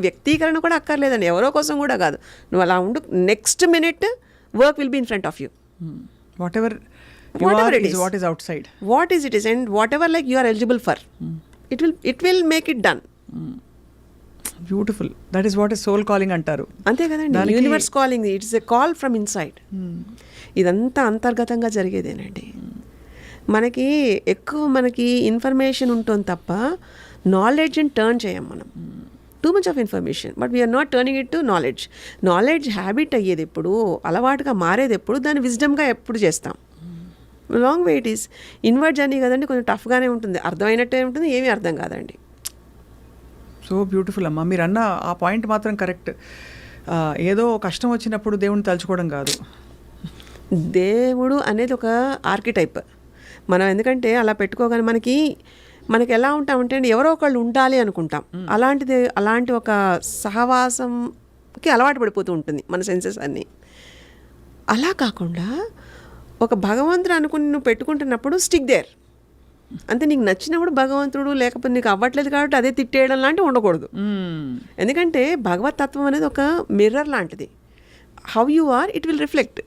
వ్యక్తీకరణ కూడా అక్కర్లేదండి, ఎవరో కోసం కూడా కాదు. నువ్వు అలా ఉండు, next minute work will be in front of you. whatever it is, what is outside, what is it is, and whatever like you are eligible for, it will make it done. Beautiful. That is what is soul calling అంటారు. అంతే కదండి, universe calling, it's a call from inside. ఇదంతా అంతర్గతంగా జరిగేదేనండి. మనకి ఎక్కువ information ఉంటుంది తప్ప నాలెడ్జ్ని టర్న్ చేయం మనం. To too much of information, but we're not turning it to knowledge. Knowledge habit అయ్యేది ఎప్పుడు, అలవాటుగా మారేది ఎప్పుడు, దాన్ని విజ్డమ్గా ఎప్పుడు చేస్తాం. Long way it is. Inward journey కదండి, కొంచెం టఫ్గానే ఉంటుంది, అర్థమైనట్టే ఉంటుంది, ఏమీ అర్థం కాదండి. సో బ్యూటిఫుల్ అమ్మా, మీరు అన్న ఆ పాయింట్ మాత్రం కరెక్ట్. ఏదో కష్టం వచ్చినప్పుడు దేవుని తలుచుకోవడం కాదు. దేవుడు అనేది ఒక ఆర్కిటైప్. మనం ఎందుకంటే అలా పెట్టుకోగానే మనకి ఎలా ఉంటామంటే అండి, ఎవరో ఒకళ్ళు ఉండాలి అనుకుంటాం. అలాంటి ఒక సహవాసంకి అలవాటు పడిపోతూ ఉంటుంది మన సెన్సెస్ అన్నీ. అలా కాకుండా ఒక భగవంతుడు అనుకుని నువ్వు పెట్టుకుంటున్నప్పుడు స్టిక్ దేర్. అంతే, నీకు నచ్చినప్పుడు భగవంతుడు, లేకపోతే నీకు అవ్వట్లేదు కాబట్టి అదే తిట్టేయడం లాంటివి ఉండకూడదు. ఎందుకంటే భగవత్ తత్వం అనేది ఒక మిర్రర్ లాంటిది. How you are it will reflect.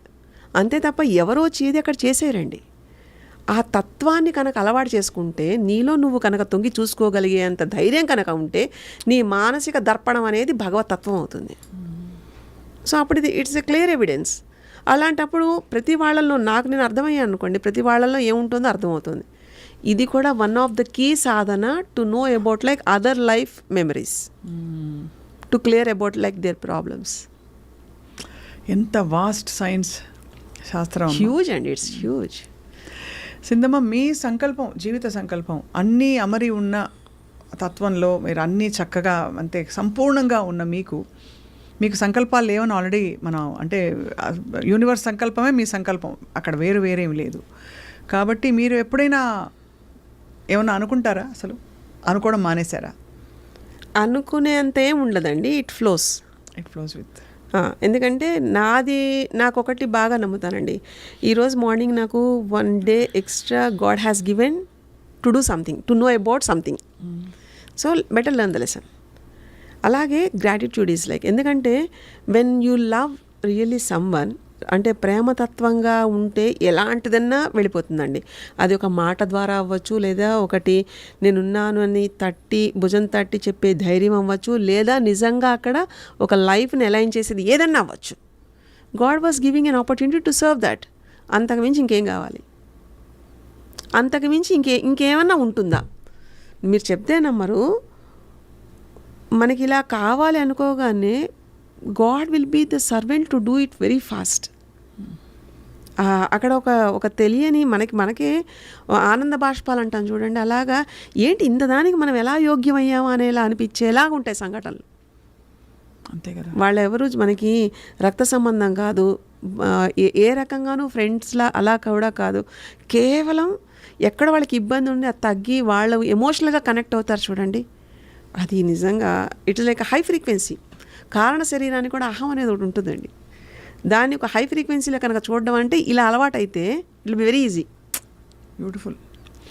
అంతే తప్ప ఎవరో చేది అక్కడ చేసేయరండి. ఆ తత్వాన్ని కనుక అలవాటు చేసుకుంటే, నీలో నువ్వు కనుక తొంగి చూసుకోగలిగేంత ధైర్యం కనుక ఉంటే, నీ మానసిక దర్పణం అనేది భగవత్ తత్వం అవుతుంది. సో అప్పుడు ఇట్స్ ఎ క్లియర్ ఎవిడెన్స్. అలాంటప్పుడు ప్రతి వాళ్ళల్లో నేను అర్థమయ్యాను అనుకోండి, ప్రతి వాళ్ళల్లో ఏముంటుందో అర్థమవుతుంది. ఇది కూడా one of the key sadhana to know about like other life memories, to clear about like their problems. ఎంత వాస్ట్ సైన్స్ శాస్త్రం, huge and it's huge. Sindhamma, మీ సంకల్పం, జీవిత సంకల్పం అన్నీ అమరి ఉన్న తత్వంలో మీరు అన్నీ చక్కగా అంతే సంపూర్ణంగా ఉన్న మీకు సంకల్పాలు లేవని ఆల్రెడీ మనం అంటే యూనివర్స్ సంకల్పమే మీ సంకల్పం, అక్కడ వేరేమి లేదు. కాబట్టి మీరు ఎప్పుడైనా ఏమన్నా అనుకుంటారా? అసలు అనుకోవడం మానేశారా? అనుకునేంత ఏం ఉండదండి, ఇట్ ఫ్లోస్ విత్. ఎందుకంటే నాకొకటి బాగా నమ్ముతానండి. ఈరోజు మార్నింగ్ నాకు 1 day extra God has given to do something, to know about something. So better learn the lesson. అలాగే గ్రాటిట్యూడ్ ఈజ్ లైక్, ఎందుకంటే when you love really someone, అంటే ప్రేమతత్వంగా ఉంటే ఎలాంటిదన్నా వెళ్ళిపోతుందండి. అది ఒక మాట ద్వారా అవ్వచ్చు, లేదా ఒకటి నేనున్నాను అని భుజం తట్టి చెప్పే ధైర్యం అవ్వచ్చు, లేదా నిజంగా అక్కడ ఒక లైఫ్ని అలైన్ చేసేది ఏదన్నా అవ్వచ్చు. God was giving an opportunity to serve that. అంతకుమించి ఇంకేం కావాలి? అంతకుమించి ఇంకేమన్నా ఉంటుందా? మీరు చెప్తే నమ్మరు, మనకి ఇలా కావాలి అనుకోగానే God will be the servant to do it very fast. అక్కడ ఒక తెలియని మనకే ఆనంద బాష్పాలు అంటాం చూడండి, అలాగా ఏంటి ఇంత దానికి మనం ఎలా యోగ్యమయ్యామా అనేలా అనిపించేలాగా ఉంటాయి సంఘటనలు. అంతే కదా. వాళ్ళెవరు మనకి రక్త సంబంధం కాదు, ఏ రకంగానూ ఫ్రెండ్స్లా అలా కూడా కాదు. కేవలం ఎక్కడ వాళ్ళకి ఇబ్బంది ఉండి అది తగ్గి వాళ్ళు ఎమోషనల్గా కనెక్ట్ అవుతారు చూడండి, అది నిజంగా ఇట్స్ లైక్ హై ఫ్రీక్వెన్సీ. కారణ శరీరానికి కూడా అహం అనేది ఒకటి ఉంటుందండి. దాన్ని ఒక హై ఫ్రీక్వెన్సీలో కనుక చూడడం అంటే ఇలా అలవాటైతే it be very easy. Beautiful.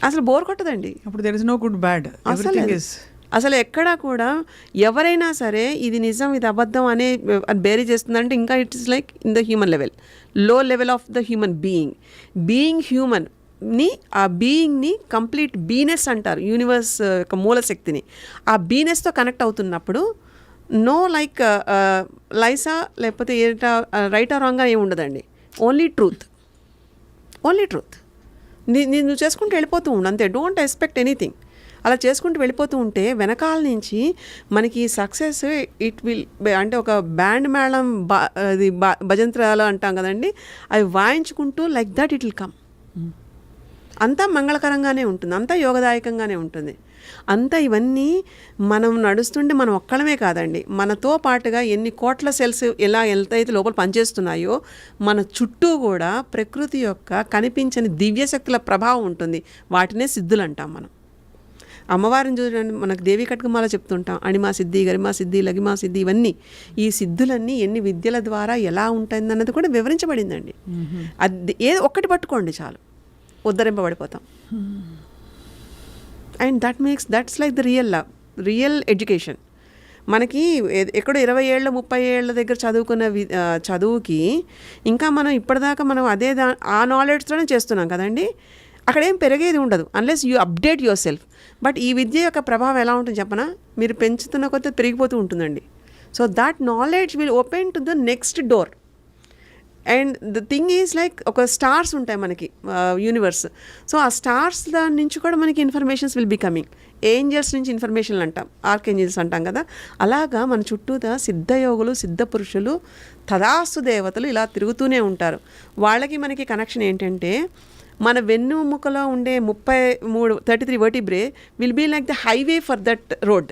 అసలు బోర్ కొట్టదండి. అప్పుడు there is no good bad, everything is. అసలు ఎక్కడా కూడా ఎవరైనా సరే ఇది నిజం ఇది అబద్ధం అనే బేరీ చేస్తుందంటే ఇంకా it is like in the human level, low level of the human being హ్యూమన్ని, ఆ బీయింగ్ని కంప్లీట్ బీనెస్ అంటారు, యూనివర్స్ యొక్క మూలశక్తిని. ఆ బీనెస్తో కనెక్ట్ అవుతున్నప్పుడు నో లైక్ లైసా లేకపోతే రైట్ ఆర్ రాంగ్గా ఏమి ఉండదండి. Only truth. నువ్వు చేసుకుంటూ వెళ్ళిపోతూ ఉండు అంతే. Don't expect anything. అలా చేసుకుంటూ వెళ్ళిపోతూ ఉంటే వెనకాల నుంచి మనకి సక్సెస్ ఇట్ విల్, అంటే ఒక బ్యాండ్ మేళం అది భజంత్రాలు అంటాం కదండి, అవి వాయించుకుంటూ like that it will come. అంతా మంగళకరంగానే ఉంటుంది, అంతా యోగదాయకంగానే ఉంటుంది. అంతా ఇవన్నీ మనం నడుస్తుంటే మనం ఒక్కడమే కాదండి, మనతో పాటుగా ఎన్ని కోట్ల సెల్స్ ఎంతైతే లోపల పనిచేస్తున్నాయో మన చుట్టూ కూడా ప్రకృతి యొక్క కనిపించని దివ్యశక్తుల ప్రభావం ఉంటుంది. వాటినే సిద్ధులు అంటాం మనం. అమ్మవారిని చూడండి, మనకు దేవి కట్కమాల చెప్తుంటాం, అణిమా సిద్ధి, గరిమా సిద్ధి, లగిమా సిద్ధి, ఇవన్నీ ఈ సిద్ధులన్నీ ఎన్ని విద్యల ద్వారా ఎలా ఉంటుందన్నది కూడా వివరించబడిందండి. అది ఏదో ఒక్కటి పట్టుకోండి చాలు, ఉద్ధరింపబడిపోతాం. And that's like the real education. మనకి ఎక్కడో 20 ఏళ్ళ 30 ఏళ్ళ దగ్గర చదువుకున్న చదువుకి ఇంకా మనం ఇప్పటిదాకా మనం ఆ నాలెడ్జ్తోనే చేస్తున్నాం కదండి. అక్కడేం పెరిగేది ఉండదు unless you update your self. But ఈ విద్య యొక్క ప్రభావం ఎలా ఉంటుంది చెప్పనా, మీరు పెంచుతున్న కొద్దీ పెరిగిపోతూ ఉంటుందండి. So that knowledge will open to the next door. And the thing is like ఒక స్టార్స్ ఉంటాయి మనకి యూనివర్స్. సో ఆ స్టార్స్ దాని నుంచి కూడా మనకి informations will be coming. Angels నుంచి ఇన్ఫర్మేషన్లు అంటాం, ఆర్కేంజల్స్ అంటాం కదా. అలాగా మన చుట్టూతా సిద్ధయోగులు, సిద్ధ పురుషులు, తదాస్తు దేవతలు ఇలా తిరుగుతూనే ఉంటారు. వాళ్ళకి మనకి కనెక్షన్ ఏంటంటే మన వెన్నుముకలో ఉండే 33 vertebrae will be like the highway for that road.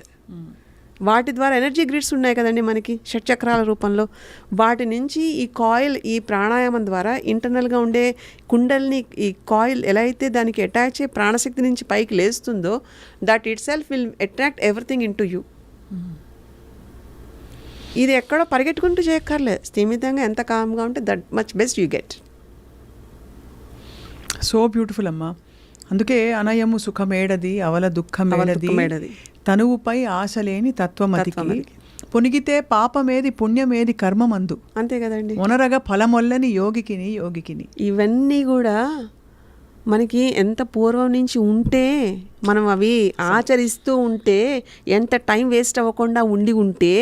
వాటి ద్వారా ఎనర్జీ గ్రిడ్స్ ఉన్నాయి కదండి మనకి షట్చక్రాల రూపంలో. వాటి నుంచి ఈ కాయిల్, ఈ ప్రాణాయామం ద్వారా ఇంటర్నల్గా ఉండే కుండల్ని, ఈ కాయిల్ ఎలా అయితే దానికి అటాచ్ అయ్యి ప్రాణశక్తి నుంచి పైకి లేస్తుందో, that itself will attract everything into you. ఇది ఎక్కడో పరిగెట్టుకుంటూ చేయక్కర్లేదు, స్థిమితంగా ఎంత కామ్గా ఉంటే that much best you get. So beautiful అమ్మా. అందుకే అనయము సుఖమేడది అవల దుఃఖమేడది తనువుపై ఆశలేని తత్వమతికి పొనిగితే పాపమేది పుణ్యమేది కర్మమందు అంతే కదండి. ఒనరగా ఫలమొల్లని యోగికిని ఇవన్నీ కూడా మనకి ఎంత పూర్వం నుంచి ఉంటే, మనం అవి ఆచరిస్తూ ఉంటే, ఎంత టైం వేస్ట్ అవ్వకుండా ఉంటే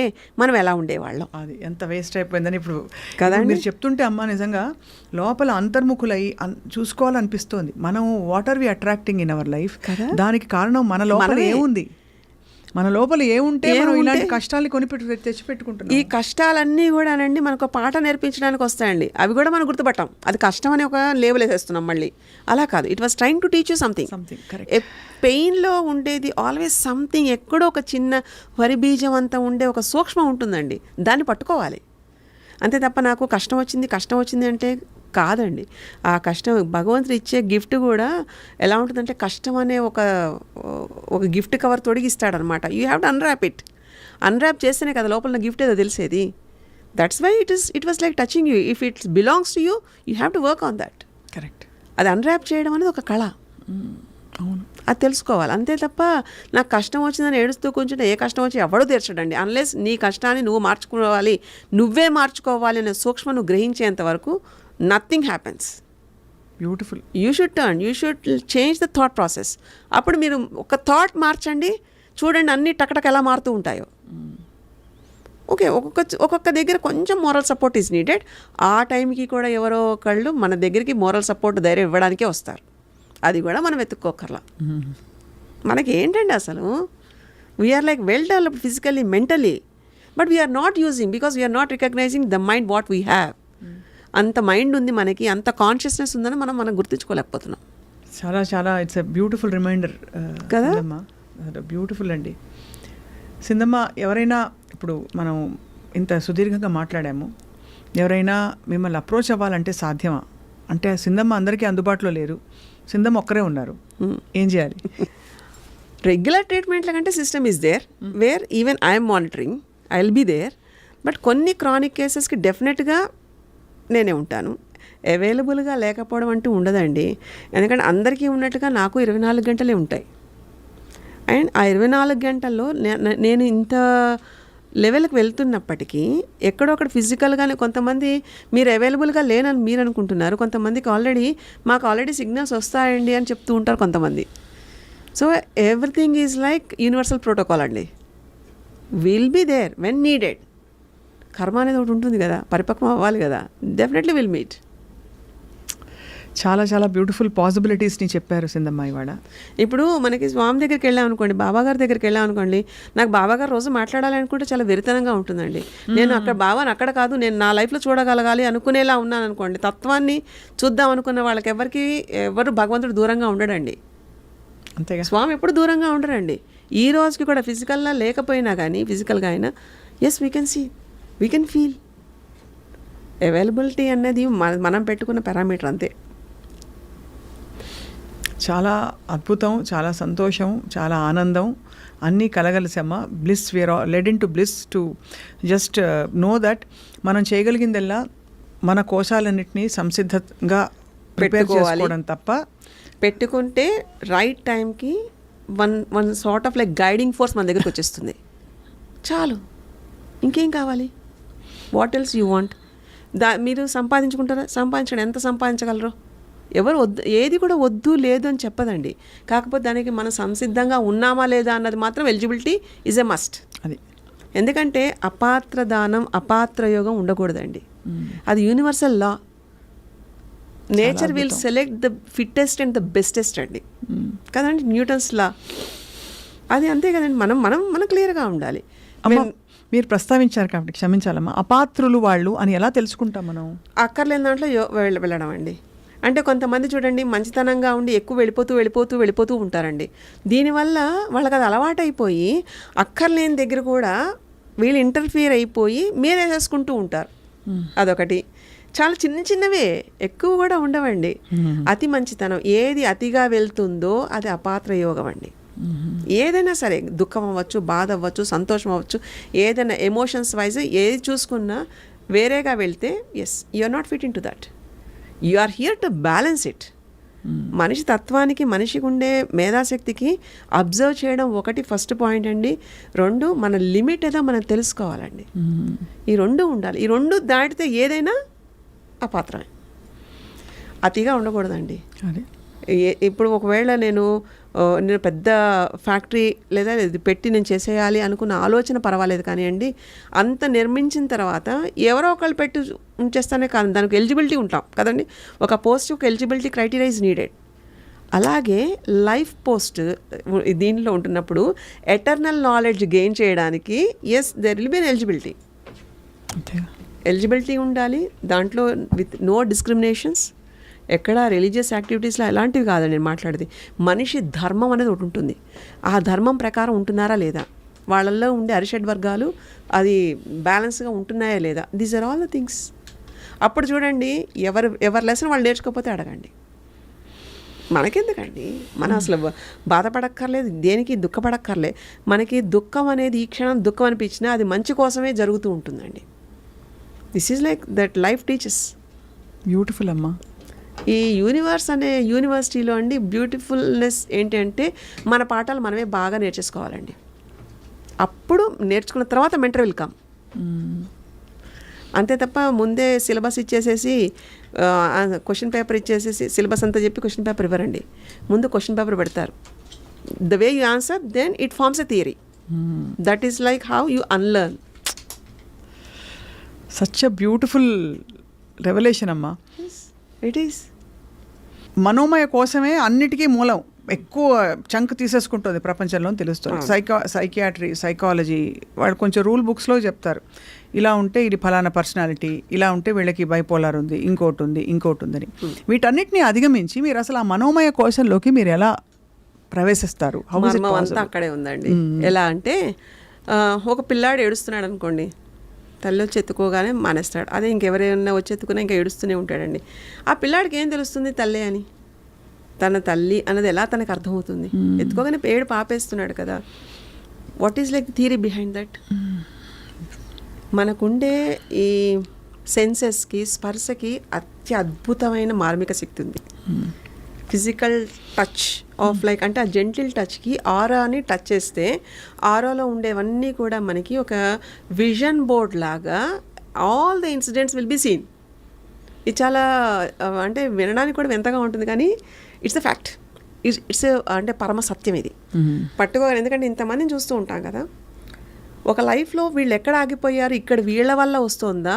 మనం ఎలా ఉండేవాళ్ళం. అది ఎంత వేస్ట్ అయిపోయిందని ఇప్పుడు కదండి. మీరు చెప్తుంటే అమ్మ నిజంగా లోపల అంతర్ముఖులై చూసుకోవాలనిపిస్తోంది. మనం what are we attracting in our life. దానికి కారణం మన లోపల ఏముంది, మన లోపల ఏముంటే మనం ఇలాంటి కష్టాలని తెచ్చిపెట్టుకుంటున్నాం. ఈ కష్టాలన్నీ కూడానండి మనకు పాట నేర్పించడానికి వస్తాయండి. అవి కూడా మనం గుర్తుపట్టాం. అది కష్టం అని ఒక లేబుల్ వేసేస్తున్నాం మళ్ళీ. అలా కాదు, it was trying to teach you something. పెయిన్లో ఉండేది ఆల్వేస్ సంథింగ్, ఎక్కడో ఒక చిన్న వరి బీజం అంతా ఉండే ఒక సూక్ష్మం ఉంటుందండి. దాన్ని పట్టుకోవాలి అంతే తప్ప నాకు కష్టం వచ్చింది అంటే కాదండి. ఆ కష్టం భగవంతుడు ఇచ్చే గిఫ్ట్ కూడా ఎలా ఉంటుందంటే, కష్టం అనే ఒక గిఫ్ట్ కవర్ తొడిగిస్తాడనమాట. You have to unwrap it. Unwrap చేస్తేనే కదా లోపల గిఫ్ట్ ఏదో తెలిసేది. That's why it was like touching you. If it's belongs to you, you have to work on that. Correct. అది అన్రాప్ చేయడం అనేది ఒక కళ. అవును, అది తెలుసుకోవాలి అంతే తప్ప నాకు కష్టం వచ్చిందని ఏడుస్తూ కూర్చుంటే ఏ కష్టం వచ్చి ఎవడూ తీర్చడండి. అన్లెస్ నీ కష్టాన్ని నువ్వు నువ్వే మార్చుకోవాలి అనే సూక్ష్మం నువ్వు గ్రహించేంత వరకు nothing happens. Beautiful. You should change the thought process. అప్పుడు మీరు ఒక థాట్ మార్చండి, చూడండి అన్ని టకటక ఎలా మారుతూ ఉంటాయో. ఓకే, ఒక్కొక్క దగ్గర కొంచెం మోరల్ సపోర్ట్ ఈజ్ నీడెడ్. ఆ టైంకి కూడా ఎవరో ఒకళ్ళు మన దగ్గరికి మోరల్ సపోర్ట్ ధైర్యం ఇవ్వడానికే వస్తారు. అది కూడా మనం వెతుక్కోకర్లా. మనకి ఏంటండి అసలు we're like well developed physically, mentally, but we're not using because we're not recognizing the mind what we have. అంత మైండ్ ఉంది మనకి, అంత కాన్షియస్నెస్ ఉందని మనం గుర్తించుకోలేకపోతున్నాం. చాలా చాలా ఇట్స్ ఎ బ్యూటిఫుల్ రిమైండర్ కదా. బ్యూటిఫుల్ అండి. సింధమ్మ, ఎవరైనా ఇప్పుడు మనం ఇంత సుదీర్ఘంగా మాట్లాడాము, ఎవరైనా మిమ్మల్ని అప్రోచ్ అవ్వాలంటే సాధ్యమా? అంటే సింధమ్మ అందరికీ అందుబాటులో లేరు, సింధమ్మ ఒక్కరే ఉన్నారు, ఏం చేయాలి? రెగ్యులర్ ట్రీట్మెంట్ల కంటే system is there where even I'm monitoring, I will be there. But కొన్ని క్రానిక్ కేసెస్కి డెఫినెట్గా నేనే ఉంటాను. అవైలబుల్గా లేకపోవడం అంటూ ఉండదండి. ఎందుకంటే అందరికీ ఉన్నట్టుగా నాకు 24 గంటలే ఉంటాయి. అండ్ ఆ 24 గంటల్లో నేను ఇంత లెవెల్కి వెళ్తున్నప్పటికీ ఎక్కడొక్కడ ఫిజికల్గానే కొంతమంది మీరు అవైలబుల్గా లేనని మీరు అనుకుంటున్నారు, కొంతమందికి మాకు ఆల్రెడీ సిగ్నల్స్ వస్తాయండి అని చెప్తూ ఉంటారు కొంతమంది. So everything is like universal protocol అండి. Will be there when needed. కర్మ అనేది ఒకటి ఉంటుంది కదా, పరిపక్వం అవ్వాలి కదా, డెఫినెట్లీ విల్ మీట్. చాలా చాలా బ్యూటిఫుల్ పాసిబిలిటీస్ని చెప్పారు సింధమ్మ ఇవాళ. ఇప్పుడు మనకి స్వామి దగ్గరికి వెళ్ళాం అనుకోండి, బాబాగారి దగ్గరికి వెళ్ళాం అనుకోండి, నాకు బాబాగారు రోజు మాట్లాడాలనుకుంటే చాలా వెరితనంగా ఉంటుందండి. నేను బాబాని అక్కడ కాదు, నేను నా లైఫ్లో చూడగలగాలి అనుకునేలా ఉన్నాను అనుకోండి, తత్వాన్ని చూద్దాం అనుకున్న వాళ్ళకి ఎవరు భగవంతుడు దూరంగా ఉండడండి. అంతేగా, స్వామి ఎప్పుడు దూరంగా ఉండరండి. ఈ రోజుకి కూడా ఫిజికల్గా లేకపోయినా కానీ ఫిజికల్గా అయినా yes we can see, we can feel. Availability అనేది మనం పెట్టుకున్న పారామీటర్ అంతే. చాలా అద్భుతం, చాలా సంతోషం, చాలా ఆనందం అన్నీ కలగలిసమ్మ. Bliss, we are led into bliss to just know that మనం చేయగలిగిందల్లా మన కోశాలన్నింటినీ సంసిద్ధంగా ప్రిపేర్ చేసుకోవడం తప్ప, పెట్టుకుంటే రైట్ టైంకి one sort of like guiding force మన దగ్గరికి వచ్చేస్తుంది. చాలు, ఇంకేం కావాలి? What else you want? మీరు సంపాదించండి, ఎంత సంపాదించగలరు? ఎవరు వద్దు, ఏది కూడా వద్దు లేదు అని చెప్పదండి. కాకపోతే దానికి మనం సంసిద్ధంగా ఉన్నామా లేదా అన్నది మాత్రం ఎలిజిబిలిటీ ఈజ్ ఎ మస్ట్. అది ఎందుకంటే అపాత్ర దానం, అపాత్ర యోగం ఉండకూడదండి. అది universal law. Nature will select the fittest and the bestest అండి కదండి, న్యూటన్స్ లా. అది అంతే కదండి. మనం మనం మనం క్లియర్గా ఉండాలి. అమ్మ, మీరు ప్రస్తావించారు కాబట్టి క్షమించాలమ్మా, అపాత్రులు వాళ్ళు అని ఎలా తెలుసుకుంటాం మనం? అక్కర్లేని దాంట్లో వెళ్ళడం అండి. అంటే కొంతమంది చూడండి మంచితనంగా ఉండి ఎక్కువ వెళ్ళిపోతూ ఉంటారండి. దీనివల్ల వాళ్ళకి అది అలవాటైపోయి అక్కర్లేని దగ్గర కూడా వీళ్ళు ఇంటర్ఫియర్ అయిపోయి మీరేసేసుకుంటూ ఉంటారు. అదొకటి. చాలా చిన్నవే, ఎక్కువ కూడా ఉండవండి. అతి మంచితనం ఏది అతిగా వెళ్తుందో అది అపాత్ర యోగం అండి. ఏదైనా సరే, దుఃఖం అవ్వచ్చు, బాధ అవ్వచ్చు, సంతోషం అవ్వచ్చు, ఏదైనా ఎమోషన్స్ వైజ్ ఏది చూసుకున్నా వేరేగా వెళ్తే yes, you are not fit in to that. You are here to balance it. మనిషి తత్వానికి, మనిషికి ఉండే మేధాశక్తికి అబ్జర్వ్ చేయడం ఒకటి ఫస్ట్ పాయింట్ అండి. 2, మన లిమిట్ ఏదో మనం తెలుసుకోవాలండి. ఈ 2 ఉండాలి. ఈ 2 దాటితే ఏదైనా అపాత్రమే. అతిగా ఉండకూడదండి. ఇప్పుడు ఒకవేళ నేను పెద్ద ఫ్యాక్టరీ లేదా ఇది పెట్టి నేను చేసేయాలి అనుకున్న ఆలోచన పర్వాలేదు కానివ్వండి, అంత నిర్మించిన తర్వాత ఎవరో ఒకళ్ళు పెట్టి ఉంచేస్తానే కాదు, దానికి ఎలిజిబిలిటీ ఉంటాం కదండి. ఒక పోస్ట్ ఒక ఎలిజిబిలిటీ క్రైటీరియా ఈజ్ నీడెడ్. అలాగే లైఫ్ పోస్ట్ దీనిలో ఉంటున్నప్పుడు ఎటర్నల్ నాలెడ్జ్ గెయిన్ చేయడానికి yes there will be an eligibility. Eligibility ఉండాలి దాంట్లో, విత్ నో డిస్క్రిమినేషన్స్. ఎక్కడ రిలీజియస్ యాక్టివిటీస్లో ఎలాంటివి కాదండి నేను మాట్లాడేది. మనిషి ధర్మం అనేది ఒకటి ఉంటుంది. ఆ ధర్మం ప్రకారం ఉంటున్నారా లేదా, వాళ్ళల్లో ఉండే అరిషడ్ వర్గాలు అది బ్యాలెన్స్గా ఉంటున్నాయా లేదా, these are all the things. అప్పుడు చూడండి, ఎవరి లెసన్ వాళ్ళు నేర్చుకోకపోతే అడగండి. మనకెందుకండి, మనం అసలు బాధపడక్కర్లేదు, దేనికి దుఃఖపడక్కర్లే. మనకి దుఃఖం అనేది ఈ క్షణం దుఃఖం అనిపించినా అది మంచి కోసమే జరుగుతూ ఉంటుందండి. This is like that life teachers. Beautiful అమ్మా. ఈ యూనివర్స్ అనే యూనివర్సిటీలో అండి బ్యూటిఫుల్నెస్ ఏంటంటే మన పాఠాలు మనమే బాగా నేర్చేసుకోవాలండి. అప్పుడు నేర్చుకున్న తర్వాత మెంటర్ విల్ కమ్. అంతే తప్ప ముందే సిలబస్ ఇచ్చేసేసి క్వశ్చన్ పేపర్ ఇచ్చేసేసి సిలబస్ అంతా చెప్పి క్వశ్చన్ పేపర్ ఇవ్వరండి. ముందు క్వశ్చన్ పేపర్ పెడతారు. The way you answer then it forms a theory. That is like how you unlearn. Such a beautiful revolution అమ్మా. It is. మనోమయ కోసమే అన్నిటికీ మూలం, ఎక్కువ చంక్ తీసేసుకుంటుంది ప్రపంచంలో తెలుస్తుంది. సైకియాట్రీ, సైకాలజీ వాళ్ళు కొంచెం రూల్ బుక్స్లో చెప్తారు, ఇలా ఉంటే ఇది ఫలానా పర్సనాలిటీ, ఇలా ఉంటే వీళ్ళకి బైపోలార్ ఉంది, ఇంకోటి ఉందని. వీటన్నిటిని అధిగమించి మీరు అసలు ఆ మనోమయ కోశంలోకి మీరు ఎలా ప్రవేశిస్తారు? అంతా అక్కడే ఉందండి. ఎలా అంటే ఒక పిల్లాడు ఏడుస్తున్నాడు అనుకోండి, తల్లి వచ్చి ఎత్తుకోగానే మానేస్తాడు. అదే ఇంకెవరైనా వచ్చి ఎత్తుకున్నా ఇంకా ఏడుస్తూనే ఉంటాడండి. ఆ పిల్లాడికి ఏం తెలుస్తుంది తల్లి అని, తన తల్లి అన్నది ఎలా తనకు అర్థమవుతుంది? ఎత్తుకోగానే ఏడు పాపేస్తున్నాడు కదా. What is like the theory behind that? మనకుండే ఈ సెన్సెస్కి, స్పర్శకి అత్యద్భుతమైన మార్మిక శక్తి ఉంది. ఫిజికల్ టచ్ ఆఫ్ లైక్ అంటే ఆ జెంటిల్ టచ్కి ఆరాని టచ్ చేస్తే ఆరాలో ఉండేవన్నీ కూడా మనకి ఒక విజన్ బోర్డ్ లాగా all the incidents will be seen. ఇది చాలా అంటే వినడానికి కూడా వింతగా ఉంటుంది కానీ ఇట్స్ అ ఫ్యాక్ట్. ఇట్స్ అంటే పరమ సత్యం ఇది. పట్టుకోవాలి. ఎందుకంటే ఇంతమందిని చూస్తూ ఉంటాం కదా, ఒక లైఫ్లో వీళ్ళు ఎక్కడ ఆగిపోయారు, ఇక్కడ వీళ్ళ వల్ల వస్తుందా,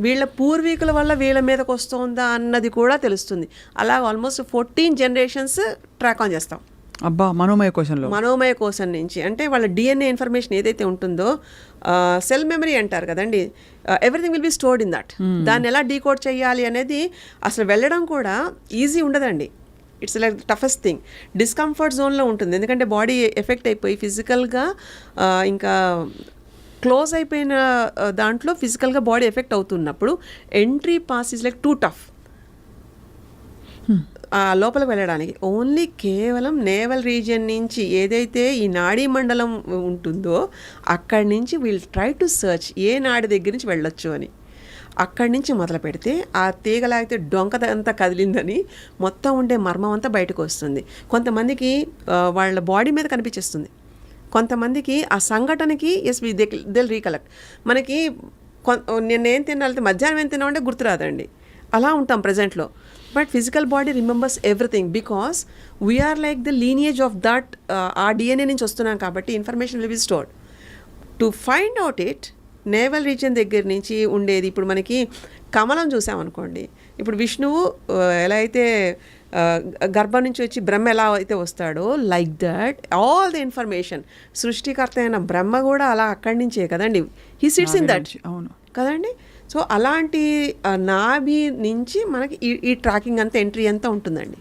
వీళ్ళ పూర్వీకుల వల్ల వీళ్ళ మీదకి వస్తుందా అన్నది కూడా తెలుస్తుంది. అలా ఆల్మోస్ట్ 14 జనరేషన్స్ ట్రాక్ ఆన్ చేస్తాం. అబ్బా, మనోమయ కోశం నుంచి. అంటే వాళ్ళ డిఎన్ఏ ఇన్ఫర్మేషన్ ఏదైతే ఉంటుందో, సెల్ మెమరీ అంటారు కదండి, everything will be stored in that. దాన్ని ఎలా డీకోడ్ చేయాలి అనేది అసలు వెళ్ళడం కూడా ఈజీ ఉండదండి. It's like toughest thing. Discomfort జోన్లో ఉంటుంది, ఎందుకంటే బాడీ ఎఫెక్ట్ అయిపోయి ఫిజికల్గా ఇంకా క్లోజ్ అయిపోయిన దాంట్లో ఫిజికల్గా బాడీ ఎఫెక్ట్ అవుతున్నప్పుడు entry pass is like two tough. లోపలికి వెళ్ళడానికి ఓన్లీ కేవలం నేవల్ రీజియన్ నుంచి ఏదైతే ఈ నాడీ మండలం ఉంటుందో అక్కడి నుంచి వీల్ ట్రై టు సర్చ్ ఏ నాడి దగ్గర నుంచి వెళ్ళొచ్చు అని. అక్కడి నుంచి మొదలు పెడితే ఆ తీగలాగితే డొంకదంతా కదిలిందని మొత్తం ఉండే మర్మం అంతా బయటకు వస్తుంది. కొంతమందికి వాళ్ళ బాడీ మీద కనిపించేస్తుంది, కొంతమందికి ఆ సంఘటనకి ఎస్ దిల్ రీకలెక్ట్. మనకి నేనేం తినాలంటే మధ్యాహ్నం ఏం తిన్నామంటే గుర్తురాదండి, అలా ఉంటాం ప్రజెంట్లో. But physical body remembers everything because we are like the lineage of that. ఆ డిఎన్ఏ నుంచి వస్తున్నాం కాబట్టి information will be stored. To find out it navel region దగ్గర నుంచి ఉండేది ఇప్పుడు మనకి కమలం చూసామనుకోండి, ఇప్పుడు విష్ణువు ఎలా అయితే గర్భం నుంచి వచ్చి బ్రహ్మ ఎలా అయితే వస్తాడో, like that all the information సృష్టికర్త అయిన బ్రహ్మ కూడా అలా అక్కడి నుంచే కదండి, హీ సిట్స్ ఇన్ దట్. అవును కదండి. సో అలాంటి నాభి నుంచి మనకి ఈ ట్రాకింగ్ అంతా, ఎంట్రీ అంతా ఉంటుందండి.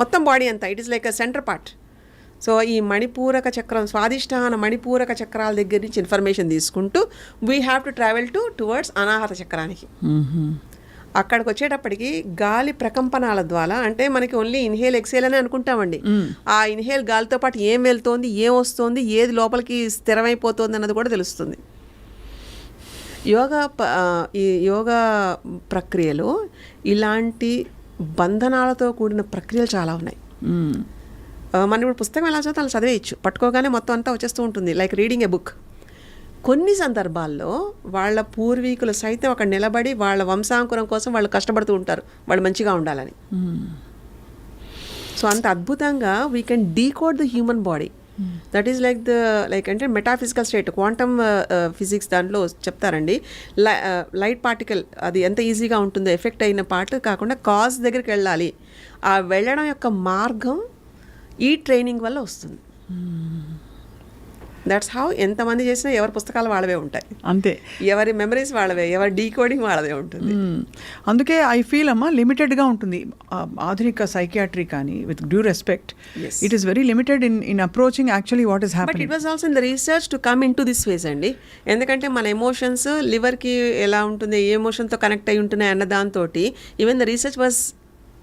మొత్తం బాడీ అంతా it is like a centre part. So ఈ మణిపూరక చక్రం, స్వాదిష్టాన మణిపూరక చక్రాల దగ్గర నుంచి ఇన్ఫర్మేషన్ తీసుకుంటూ we have to travel towards అనాహత చక్రానికి. అక్కడికి వచ్చేటప్పటికి గాలి ప్రకంపనాల ద్వారా, అంటే మనకి ఓన్లీ ఇన్హేల్ ఎక్సేల్ అని అనుకుంటామండి. ఆ ఇన్హేల్ గాలితో పాటు ఏం వెళ్తోంది, ఏం వస్తోంది, ఏది లోపలికి స్థిరమైపోతుంది అన్నది కూడా తెలుస్తుంది. ఈ యోగా ప్రక్రియలో ఇలాంటి బంధనాలతో కూడిన ప్రక్రియలు చాలా ఉన్నాయి. మనం ఇప్పుడు పుస్తకం ఎలా చదివితే అలా చదివేయచ్చు, పట్టుకోగానే మొత్తం అంతా వచ్చేస్తూ ఉంటుంది, లైక్ రీడింగ్ ఏ బుక్. కొన్ని సందర్భాల్లో వాళ్ళ పూర్వీకులు సైతం అక్కడ నిలబడి వాళ్ళ వంశాంకురం కోసం వాళ్ళు కష్టపడుతూ ఉంటారు, వాళ్ళు మంచిగా ఉండాలని. సో అంత అద్భుతంగా we can decode the human body. That is like అంటే మెటాఫిజికల్ స్టేట్, క్వాంటమ్ ఫిజిక్స్ దాంట్లో చెప్తారండి. లైట్ పార్టికల్ అది ఎంత ఈజీగా ఉంటుందో, ఎఫెక్ట్ అయిన పార్ట్ కాకుండా కాజ్ దగ్గరికి వెళ్ళాలి. ఆ వెళ్ళడం యొక్క మార్గం ఈ ట్రైనింగ్ వల్ల వస్తుంది. దట్స్ హౌ ఎంతమంది చేసినా ఎవరి పుస్తకాలు వాళ్ళవే ఉంటాయి, అంతే, ఎవరి మెమరీస్ వాళ్ళవే, ఎవరి డీకోడింగ్ వాళ్ళదే ఉంటుంది. అందుకే ఐ ఫీల్ అమ్మా లిమిటెడ్గా ఉంటుంది ఆధునిక సైకియాట్రీ కానీ, with due respect, it is very limited in approaching actually what is happening. But it was also in the research to come in to this phase అండి. ఎందుకంటే మన ఎమోషన్స్ లివర్కి ఎలా ఉంటుంది, ఏ ఎమోషన్తో కనెక్ట్ అయి ఉంటున్నాయి అన్న దాంతో even the research was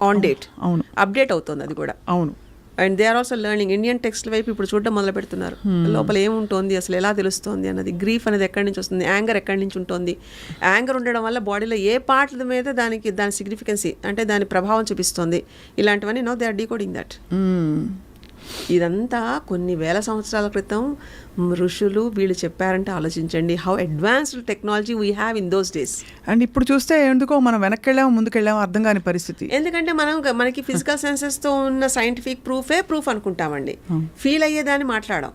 on date. అవును, అప్డేట్ అవుతుంది అది కూడా. అవును. And they are also learning. Indian text వైపు ఇప్పుడు చూడడం మొదలు పెడుతున్నారు. లోపల ఏముంటుంది, అసలు ఎలా తెలుస్తుంది అన్నది, గ్రీఫ్ అనేది ఎక్కడి నుంచి వస్తుంది, యాంగర్ ఎక్కడి నుంచి ఉంటుంది, యాంగర్ ఉండడం వల్ల బాడీలో ఏ పార్ట్ మీద దాని సిగ్నిఫికెన్సీ అంటే దాని ప్రభావం చూపిస్తుంది, ఇలాంటివన్నీ no they are decoding that. ఇదంతా కొన్ని వేల సంవత్సరాల క్రితం ఋషులు వీళ్ళు చెప్పారంటే ఆలోచించండి, how advanced technology we have in those days. అండ్ ఇప్పుడు చూస్తే ఎందుకో మనం వెనక్కెళ్ళాము ముందుకెళ్ళాము అర్థం కాని పరిస్థితి. ఎందుకంటే మనకి ఫిజికల్ సెన్సెస్తో ఉన్న సైంటిఫిక్ ప్రూఫ్ అనుకుంటామండి, ఫీల్ అయ్యేదాన్ని మాట్లాడాం.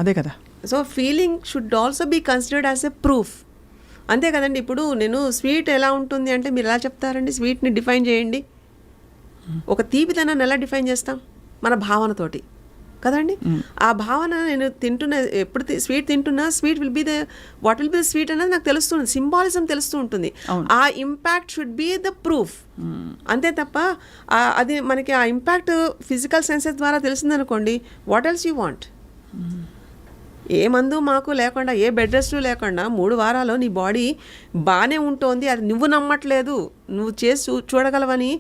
అదే కదా. So feeling should also be considered as a proof. అంతే కదండి. ఇప్పుడు నేను స్వీట్ ఎలా ఉంటుంది అంటే మీరు ఎలా చెప్తారండి, స్వీట్ని డిఫైన్ చేయండి. ఒక తీపిదనాన్ని ఎలా డిఫైన్ చేస్తాం, మన భావనతోటి కదండి. ఆ భావన నేను తింటున్న, ఎప్పుడు స్వీట్ తింటున్నా, sweet will be what will be the sweet అనేది నాకు తెలుస్తుంది, సింబాలిజం తెలుస్తూ ఉంటుంది. ఆ impact should be the proof. అంతే తప్ప అది మనకి ఆ ఇంపాక్ట్ ఫిజికల్ సెన్సెస్ ద్వారా తెలిసిందనుకోండి, వాట్ ఎల్స్ యూ వాంట్. ఏ మందు మాకు లేకుండా, ఏ బెడ్ రెస్ట్ లేకుండా 3 వారాలు నీ బాడీ బాగానే ఉంటుంది, అది నువ్వు నమ్మట్లేదు, నువ్వు చేసి చూడగలవని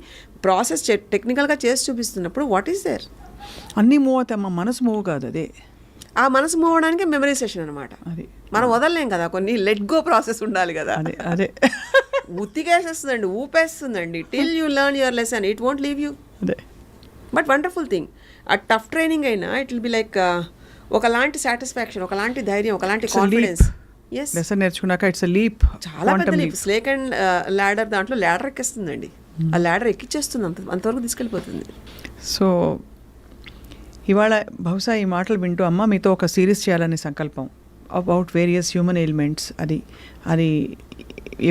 ప్రాసెస్ టెక్నికల్గా చేసి చూపిస్తున్నప్పుడు వాట్ ఈస్ దేర్. అన్నీ మూవ్ అవుతాయి, మనసు మూవ్ కాదు. అదే ఆ మనసు మూవ్ అవడానికి మెమరైజేషన్ అనమాట. అది మనం వదలలేం కదా, కొన్ని లెట్ గో ప్రాసెస్ ఉండాలి కదా. అదే అదే ఉత్తికేసేస్తుందండి, ఊపేస్తుందండి, till you learn your lesson it won't leave you. అదే బట్ వండర్ఫుల్ థింగ్. ఆ టఫ్ ట్రైనింగ్ అయినా ఇట్ విల్ బి లైక్ ఒకలాంటి సాటిస్ఫాక్షన్, ఒకలాంటి ధైర్యం, ఒకలాంటి కాన్ఫిడెన్స్. లెసన్ నేర్చుకున్నాక ఇట్స్ లీప్, చాలా పెద్ద లీప్. స్నేక్ అండ్ ల్యాడర్, దాంట్లో ల్యాడర్ ఎక్కిస్తుందండి, ఆ ల్యాడర్ ఎక్కిచ్చేస్తుంది, అంతవరకు తీసుకెళ్ళిపోతుంది. సో ఇవాళ బహుశా ఈ మాటలు వింటూ అమ్మ మీతో ఒక సిరీస్ చేయాలనే సంకల్పం అబౌట్ వేరియస్ హ్యూమన్ ఎలిమెంట్స్. అది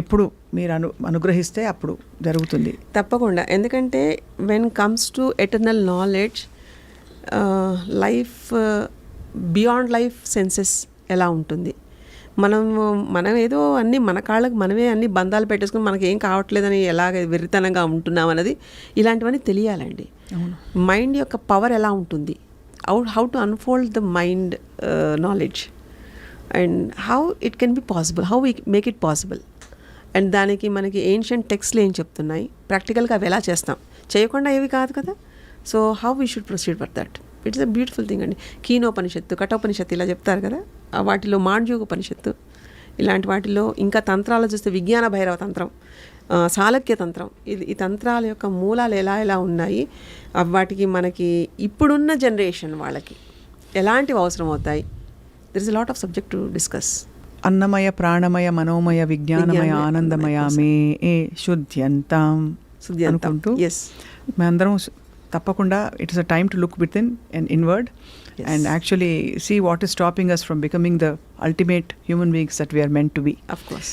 ఎప్పుడు మీరు అనుగ్రహిస్తే అప్పుడు జరుగుతుంది తప్పకుండా. ఎందుకంటే when comes to eternal knowledge, life beyond life senses ఎలా ఉంటుంది, మనం ఏదో అన్నీ మన కాళ్ళకు మనమే అన్ని బంధాలు పెట్టేసుకుని మనకి ఏం కావట్లేదని ఎలాగ వెర్రితనంగా ఉంటున్నాం అన్నది, ఇలాంటివన్నీ తెలియాలండి. మైండ్ యొక్క పవర్ ఎలా ఉంటుంది, how to unfold the mind knowledge and how it can be possible, how we make it possible. And దానికి మనకి ఏన్షియంట్ టెక్స్ట్లు ఏం చెప్తున్నాయి, ప్రాక్టికల్గా అవి ఎలా చేస్తాం, చేయకుండా ఏవి కాదు కదా. So how we should proceed for that. It's a beautiful thing అండి. కీనోపనిషత్తు, కఠోపనిషత్తు ఇలా చెప్తారు కదా, వాటిలో మాండ్యూకోపనిషత్తు, ఇలాంటి వాటిలో ఇంకా తంత్రాలు చూస్తే విజ్ఞాన భైరవ తంత్రం, సాళక్య తంత్రం, ఈ తంత్రాల యొక్క మూలాలు ఎలా ఉన్నాయి, వాటికి మనకి ఇప్పుడున్న జనరేషన్ వాళ్ళకి ఎలాంటివి అవసరం అవుతాయి. There is a lot of subject to discuss. అన్నమయ ప్రాణమయ మనోమయ విజ్ఞానమయ ఆనందమయ మే ఏ శుద్ధ్యంతాం అనుకుంటూ మేమందరం తప్పకుండా it's a time to look with in and inward and actually see what is stopping us from becoming the ultimate human beings that we are meant to be. Of course.